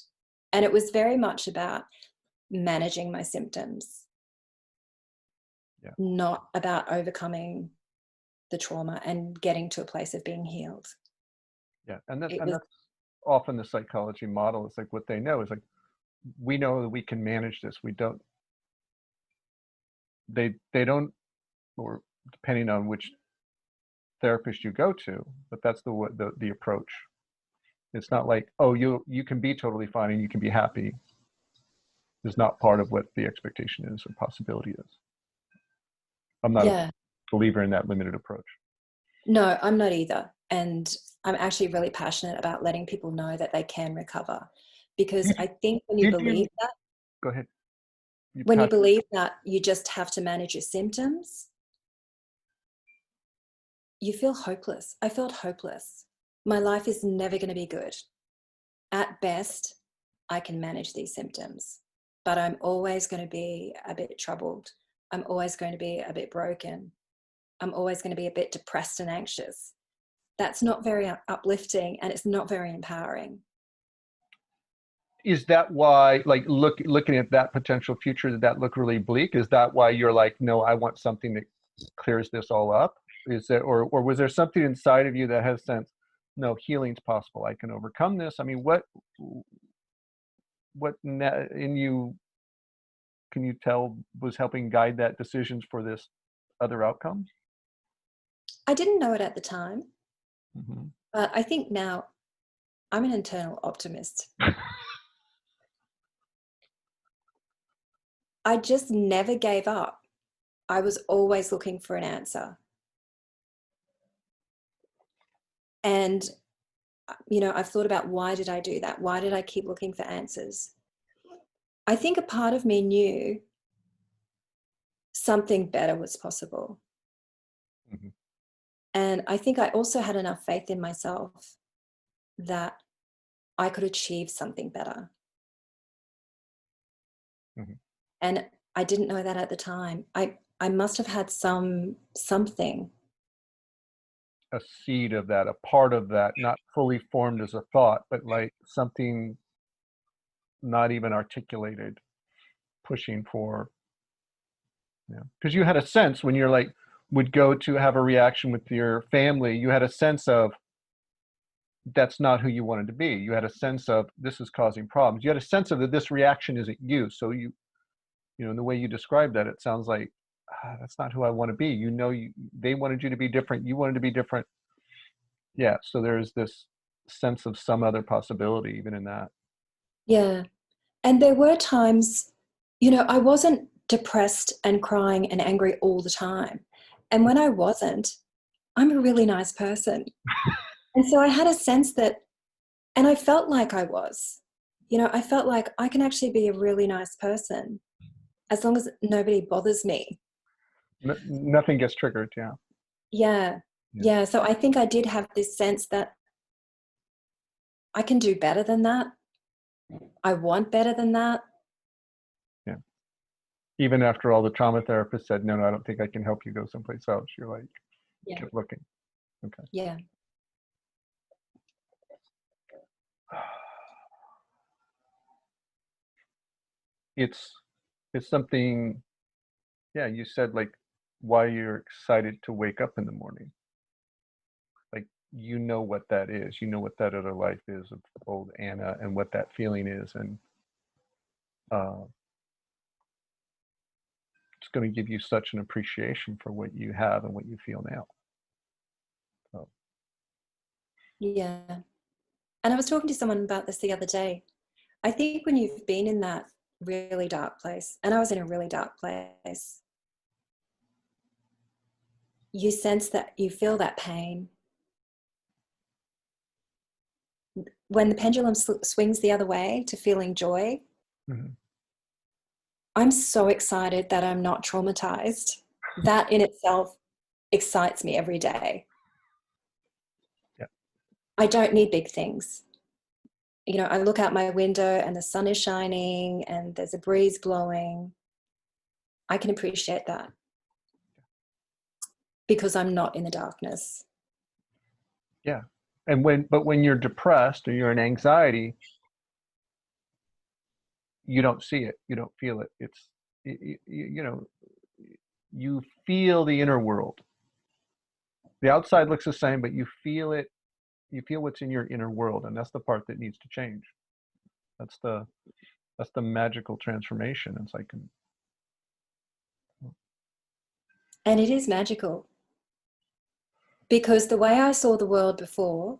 And it was very much about managing my symptoms, Yeah. not about overcoming the trauma and getting to a place of being healed. Yeah. It And was, that's often the psychology model. It's like what they know is like, we know that we can manage this. We don't, they don't, or depending on which therapist you go to, but that's the approach. It's not like, oh, you can be totally fine and you can be happy. Is not part of what the expectation is or possibility is. I'm not a yeah, believer in that limited approach. no, I'm not either. And I'm actually really passionate about letting people know that they can recover. Because I think Did you go ahead? You when you passed. believe that you just have to manage your symptoms, you feel hopeless. I felt hopeless. My life is never going to be good. At best, I can manage these symptoms, but I'm always going to be a bit troubled. I'm always going to be a bit broken. I'm always going to be a bit depressed and anxious. That's not very uplifting, and it's not very empowering. is that why, like, looking at that potential future, did that look really bleak? Is that why you're like, no, I want something that clears this all up? Is it, or was there something inside of you that has sense, no, healing's possible, I can overcome this? I mean, in you, can you tell, was helping guide that decisions for this other outcome? I didn't know it at the time, Hmm. but I think now I'm an internal optimist. I just never gave up. I was always looking for an answer. And, I've thought about, why did I do that? Why did I keep looking for answers? I think a part of me knew something better was possible. Hmm. And I think I also had enough faith in myself that I could achieve something better. Hmm. And I didn't know that at the time. I must have had something. A seed of that, a part of that, not fully formed as a thought, but like something not even articulated, pushing for, yeah. Because you had a sense when you're like, would go to have a reaction with your family, you had a sense of that's not who you wanted to be. You had a sense of this is causing problems. You had a sense of that this reaction isn't you. So in the way you describe that, it sounds like, that's not who I want to be. They wanted you to be different. You wanted to be different. Yeah. So there's this sense of some other possibility even in that. Yeah. And there were times, I wasn't depressed and crying and angry all the time. And when I wasn't, I'm a really nice person. And so I had a sense that, and I felt like I was, I felt like I can actually be a really nice person as long as nobody bothers me. Nothing gets triggered. Yeah. Yeah. Yeah. Yeah. So I think I did have this sense that I can do better than that. I want better than that. Yeah. Even after all the trauma therapists said, no, I don't think I can help you, go someplace else. You're like, Yeah. keep looking. Okay. Yeah. It's it's something, yeah, you said like why you're excited to wake up in the morning. Like what that is. You know what that other life is of old Anna and what that feeling is. And uh, it's going to give you such an appreciation for what you have and what you feel now. So, Yeah. And I was talking to someone about this the other day. I think when you've been in that really dark place, and I was in a really dark place, you sense that, you feel that pain. When the pendulum swings the other way to feeling joy, mhm. I'm so excited that I'm not traumatized. That in itself excites me every day. Yeah. I don't need big things. I look out my window and the sun is shining and there's a breeze blowing. I can appreciate that because I'm not in the darkness. Yeah. And when you're depressed or you're in anxiety, you don't see it, you don't feel it. You feel the inner world. The outside looks the same, but you feel it. You feel what's in your inner world, and that's the part that needs to change. That's the magical transformation. It's like, And it is magical because the way I saw the world before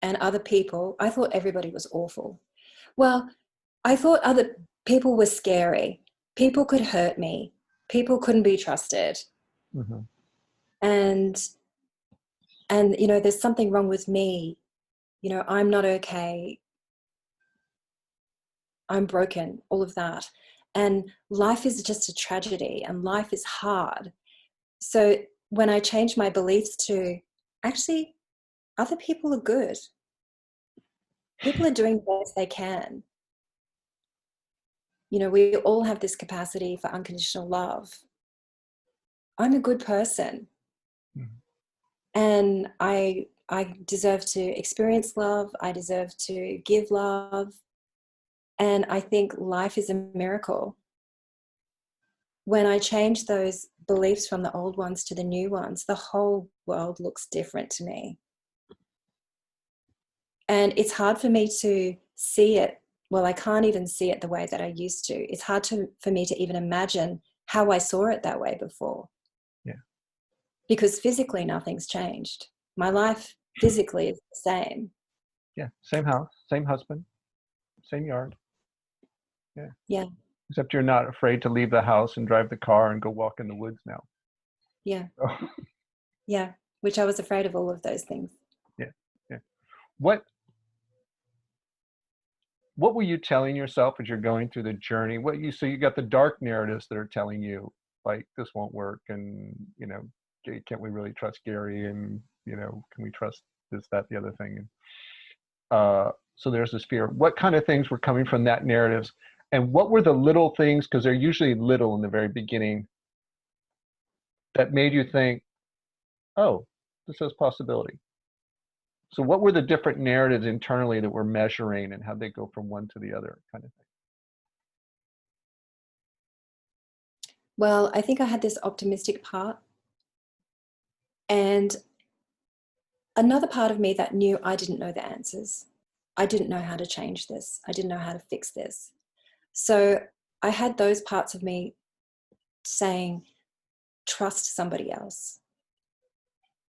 and other people, I thought everybody was awful. Well, I thought other people were scary. People could hurt me. People couldn't be trusted. mhm. And there's something wrong with me. I'm not okay. I'm broken, all of that. And life is just a tragedy and life is hard. So when I changed my beliefs to, actually, other people are good. People are doing the best they can. We all have this capacity for unconditional love. I'm a good person. Mhm. And I deserve to experience love. I deserve to give love. And I think life is a miracle. When I change those beliefs from the old ones to the new ones, the whole world looks different to me. And it's hard for me to see it. Well, I can't even see it the way that I used to. It's hard for me to even imagine how I saw it that way before. Yeah. Because physically nothing's changed. My life physically is the same. Yeah. Same house, same husband, same yard. Yeah. Yeah. Except you're not afraid to leave the house and drive the car and go walk in the woods now. Yeah. Oh, Yeah. Which I was afraid of all of those things. yeah. Yeah. What were you telling yourself as you're going through the journey? So you got the dark narratives that are telling you like this won't work, and can't we really trust Gary, and can we trust this, that, the other thing? And so there's this fear. What kind of things were coming from that narratives, and what were the little things, because they're usually little in the very beginning, that made you think, oh, this has possibility? So what were the different narratives internally that we're measuring, and how they go from one to the other kind of thing? Well, I think I had this optimistic part, and another part of me that knew I didn't know the answers. I didn't know how to change this. I didn't know how to fix this. So I had those parts of me saying, trust somebody else.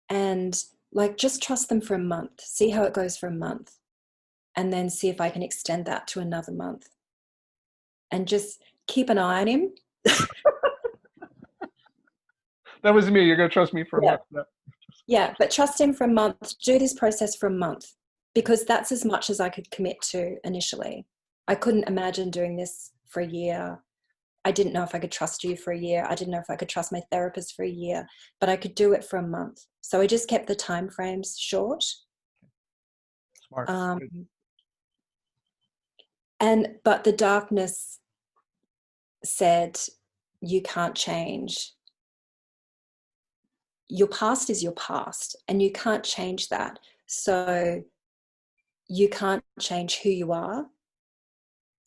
And like, just trust them for a month, see how it goes for a month, and then see if I can extend that to another month. And just keep an eye on him. That was me. You're going to trust me for a Yeah. month. Yeah, but trust him for a month. Do this process for a month, because that's as much as I could commit to initially. I couldn't imagine doing this for a year. I didn't know if I could trust you for a year. I didn't know if I could trust my therapist for a year, but I could do it for a month. So I just kept the time frames short. Smart. But the darkness said, you can't change. Your past is your past, and you can't change that. So you can't change who you are,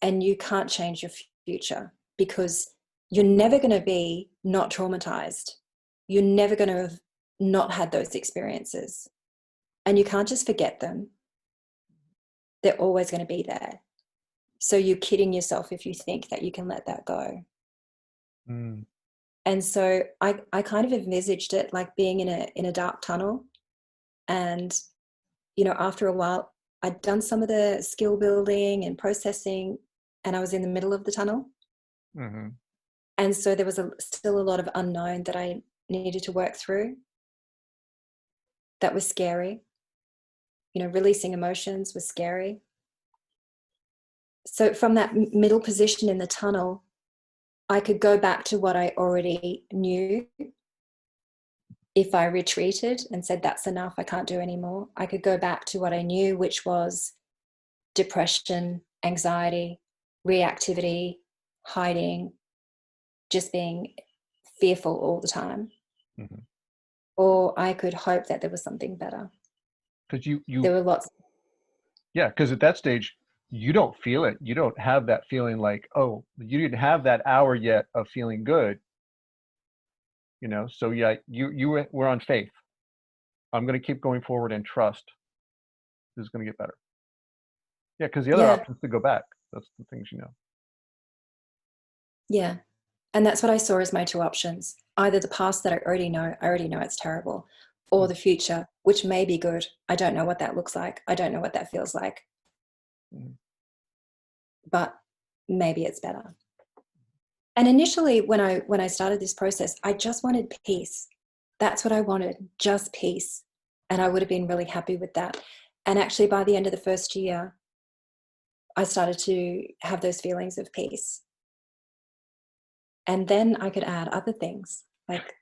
and you can't change your future, because you're never going to be not traumatized. You're never going to have not had those experiences, and you can't just forget them. They're always going to be there. So you're kidding yourself if you think that you can let that go. Mm. And so I kind of envisaged it like being in a dark tunnel. And, after a while, I'd done some of the skill building and processing, and I was in the middle of the tunnel. Mm-hmm. And so there was still a lot of unknown that I needed to work through. That was scary. Releasing emotions was scary. So from that middle position in the tunnel, I could go back to what I already knew. If I retreated and said, that's enough, I can't do anymore, I could go back to what I knew, which was depression, anxiety, reactivity, hiding, just being fearful all the time. Mm-hmm. Or I could hope that there was something better. Because There were lots. yeah, because at that stage, you don't feel it. You don't have that feeling like, oh, you didn't have that hour yet of feeling good. So yeah, you were on faith. I'm going to keep going forward and trust this is going to get better. Yeah, because the other Yeah, option is to go back. That's the things yeah. And that's what I saw as my two options. Either the past that I already know it's terrible, or the future, which may be good. I don't know what that looks like. I don't know what that feels like. Mm-hmm. But maybe it's better. And initially, when I started this process, I just wanted peace. That's what I wanted, just peace. And I would have been really happy with that. And actually, by the end of the first year, I started to have those feelings of peace. And then I could add other things like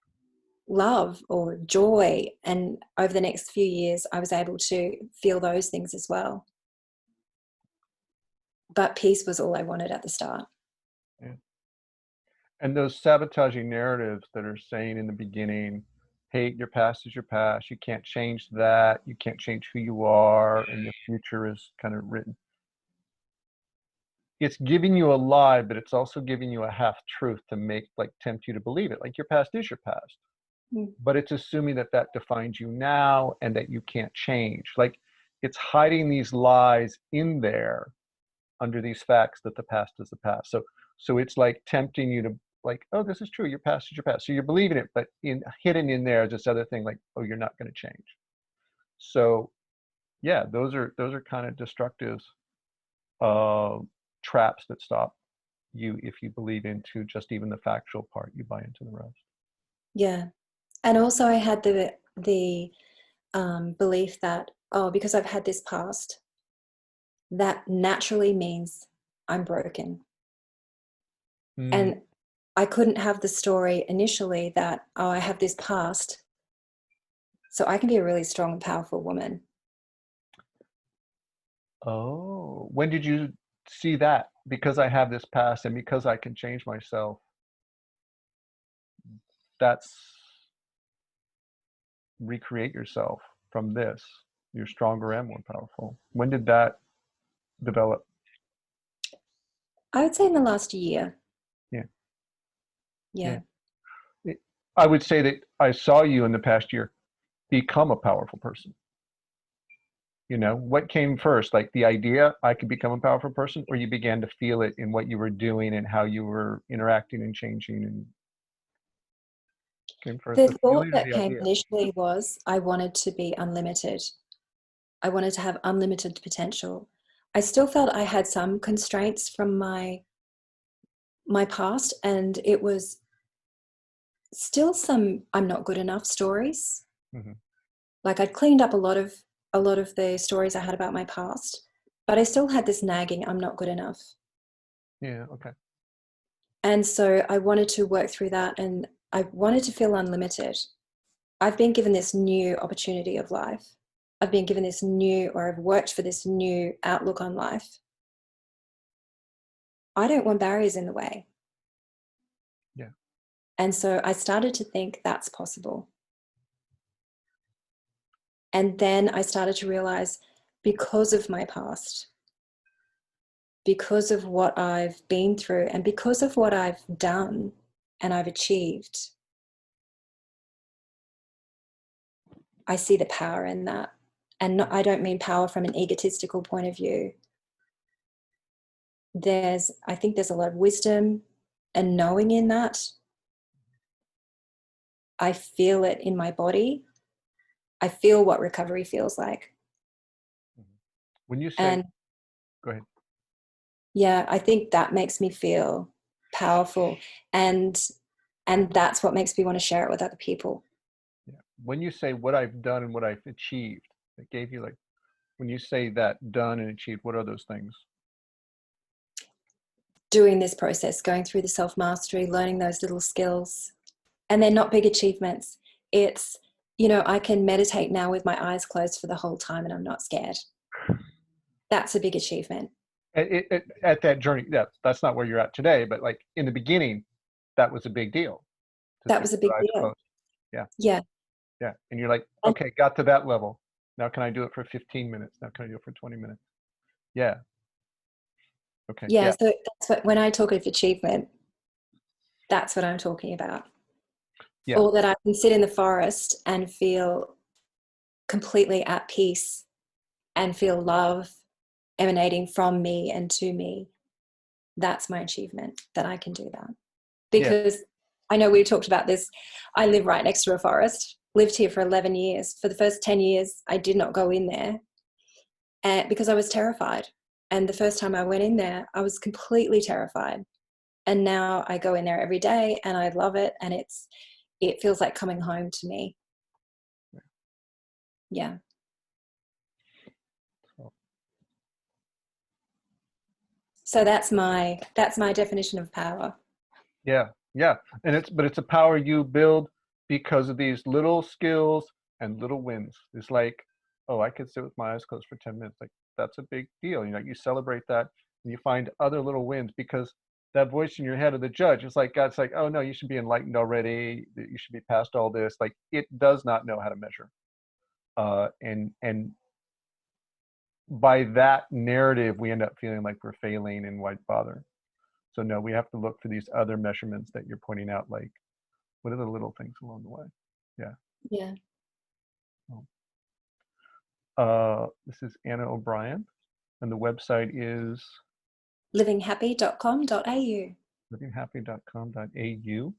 love or joy. And over the next few years, I was able to feel those things as well. But peace was all I wanted at the start. Yeah. And those sabotaging narratives that are saying in the beginning, hey, your past is your past. You can't change that. You can't change who you are. And your future is kind of written. it's giving you a lie, but it's also giving you a half truth to make, like, tempt you to believe it. Like, your past is your past, Mm. but it's assuming that that defines you now and that you can't change. Like, it's hiding these lies in there under these facts that the past is the past. So it's like tempting you to, like, oh, this is true. Your past is your past. So you're believing it, but hidden in there is this other thing, like, oh, you're not going to change. So yeah, those are kind of destructive uh, traps that stop you if you believe into just even the factual part. You buy into the rest. Yeah. And also I had the belief that, oh, because I've had this past, that naturally means I'm broken. Mm. And I couldn't have the story initially that, oh, I have this past, so I can be a really strong and powerful woman. Oh, when did you see that? Because I have this past and because I can change myself, that's recreate yourself from this. You're stronger and more powerful. When did that develop? I would say in the last year. Yeah, yeah. Yeah. It- I would say that I saw you in the past year become a powerful person. You know, what came first, like the idea I could become a powerful person, or you began to feel it in what you were doing and how you were interacting and changing, and came first, The the thought feeling or that the came idea? initially was I wanted to be unlimited. I wanted to have unlimited potential. I still felt I had some constraints from my past, and it was still some I'm not good enough stories. Hmm. Like I'd cleaned up a lot of the stories I had about my past, but I still had this nagging I'm not good enough. Yeah, okay. And so I wanted to work through that, and I wanted to feel unlimited. I've been given this new opportunity of life. I've been given this new, or I've worked for this new outlook on life. I don't want barriers in the way. Yeah, And so I started to think that's possible. And then I started to realize, because of my past, because of what I've been through, and because of what I've done and I've achieved, I see the power in that. And I don't mean power from an egotistical point of view. I think there's a lot of wisdom and knowing in that. I feel it in my body. I feel what recovery feels like. mhm. When you say, And go ahead. yeah, I think that makes me feel powerful. And that's what makes me want to share it with other people. Yeah. When you say what I've done and what I've achieved, it gave you, like, when you say that done and achieved, what are those things? Doing this process, going through the self-mastery, learning those little skills. And they're not big achievements. It's, I can meditate now with my eyes closed for the whole time and I'm not scared. That's a big achievement. At that journey, that's not where you're at today, but like in the beginning, that was a big deal to That sit was a with big your eyes deal. closed. Yeah, Yeah. yeah. And you're like, And okay, got to that level. Now can I do it for 15 minutes? Now can I do it for 20 minutes? Yeah. Okay. yeah, Yeah. so that's when I talk of achievement, that's what I'm talking about. Yeah. Or that I can sit in the forest and feel completely at peace and feel love emanating from me and to me. That's my achievement, that I can do that. Yeah. Because I know we talked about this. I live right next to a forest, lived here for 11 years. For the first 10 years, I did not go in there because I was terrified. And the first time I went in there, I was completely terrified. And now I go in there every day and I love it. And it feels like coming home to me. Yeah. So, So that's my definition of power. yeah. Yeah. And it's a power you build because of these little skills and little wins. It's like, oh, I could sit with my eyes closed for 10 minutes. Like, that's a big deal. You celebrate that and you find other little wins, because that voice in your head of the judge, it's like, God's like, oh no, you should be enlightened already. You should be past all this. Like, it does not know how to measure. And by that narrative, we end up feeling like we're failing and why bother. So no, we have to look for these other measurements that you're pointing out, like what are the little things along the way? Yeah. Yeah. This is Anna O'Brien, and the website is livinghappy.com.au. livinghappy.com.au.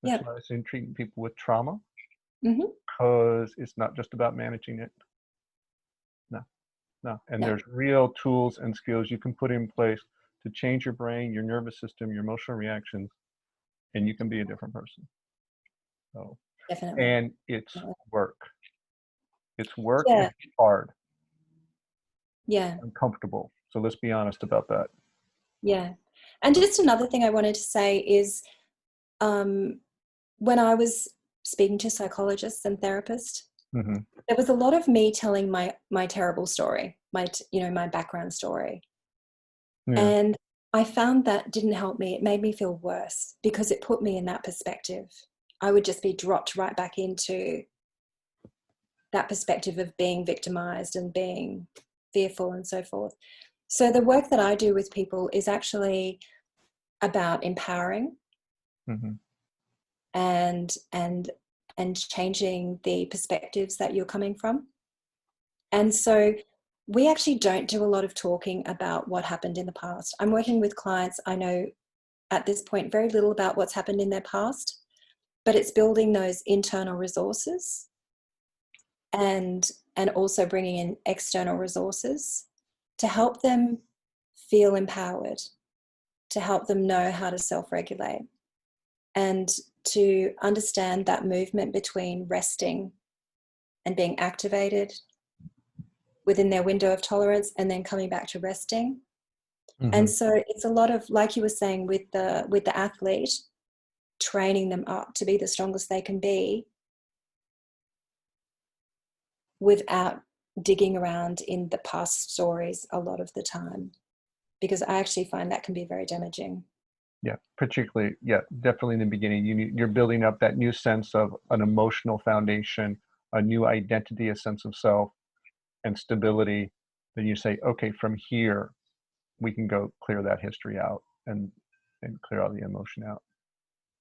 Yeah. Specialize in treating people with trauma, Mm-hmm. because it's not just about managing it. No, no. And No, there's real tools and skills you can put in place to change your brain, your nervous system, your emotional reactions, and you can be a different person. So, definitely. and it's work. It's work and Yeah. it's hard, Yeah. uncomfortable. So let's be honest about that. Yeah. And just another thing I wanted to say is when I was speaking to psychologists and therapists, Mm-hmm. there was a lot of me telling my terrible story, my background story. Yeah. And I found that didn't help me. It made me feel worse because it put me in that perspective. I would just be dropped right back into that perspective of being victimized and being fearful and so forth. So the work that I do with people is actually about empowering Mm-hmm. and changing the perspectives that you're coming from. And so we actually don't do a lot of talking about what happened in the past. I'm working with clients, I know at this point very little about what's happened in their past, but it's building those internal resources and also bringing in external resources to help them feel empowered, to help them know how to self-regulate, and to understand that movement between resting and being activated within their window of tolerance and then coming back to resting. Mm-hmm. And so it's a lot of, like you were saying, with the athlete, training them up to be the strongest they can be without digging around in the past stories a lot of the time, because I actually find that can be very damaging. Yeah, particularly, yeah, definitely in the beginning, you're building up that new sense of an emotional foundation, a new identity, a sense of self and stability. Then you say, okay, from here, we can go clear that history out and clear all the emotion out.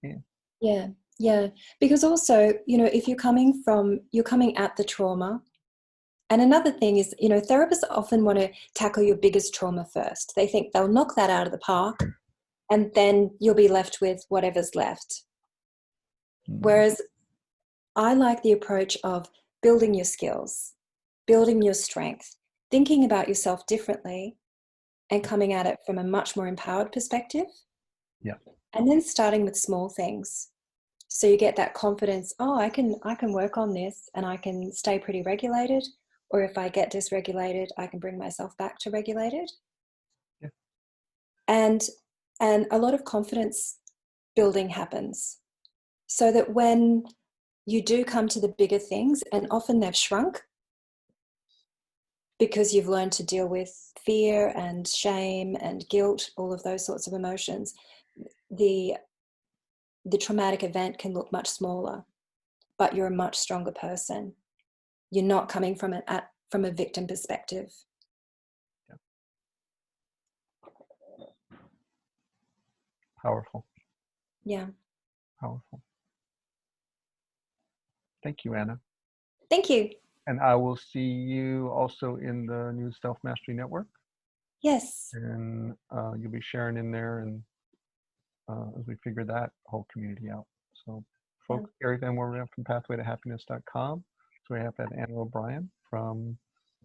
Yeah. Yeah, yeah. Because also, if you're coming at the trauma. And another thing is, therapists often want to tackle your biggest trauma first. They think they'll knock that out of the park and then you'll be left with whatever's left. Whereas I like the approach of building your skills, building your strength, thinking about yourself differently and coming at it from a much more empowered perspective. Yeah. And then starting with small things. So you get that confidence, I can work on this and I can stay pretty regulated. Or if I get dysregulated, I can bring myself back to regulated. Yeah. And a lot of confidence building happens so that when you do come to the bigger things, and often they've shrunk because you've learned to deal with fear and shame and guilt, all of those sorts of emotions, the traumatic event can look much smaller, but you're a much stronger person. You're not coming from from a victim perspective. Yeah. Powerful. Yeah. Powerful. Thank you, Anna. Thank you. And I will see you also in the new Self Mastery Network. Yes. And you'll be sharing in there, and as we figure that whole community out. So, folks, Gary Van Warmerdam from pathwaytohappiness.com. So we have that Anna O'Brien from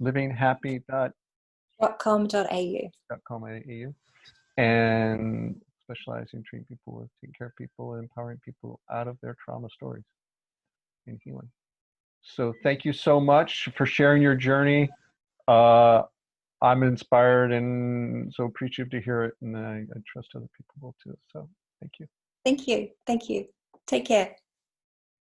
livinghappy.com.au and specializing in treating people with taking care of people and empowering people out of their trauma stories and healing. So thank you so much for sharing your journey. I'm inspired and so appreciative to hear it, and I trust other people will too. So thank you. Thank you. Thank you. Take care.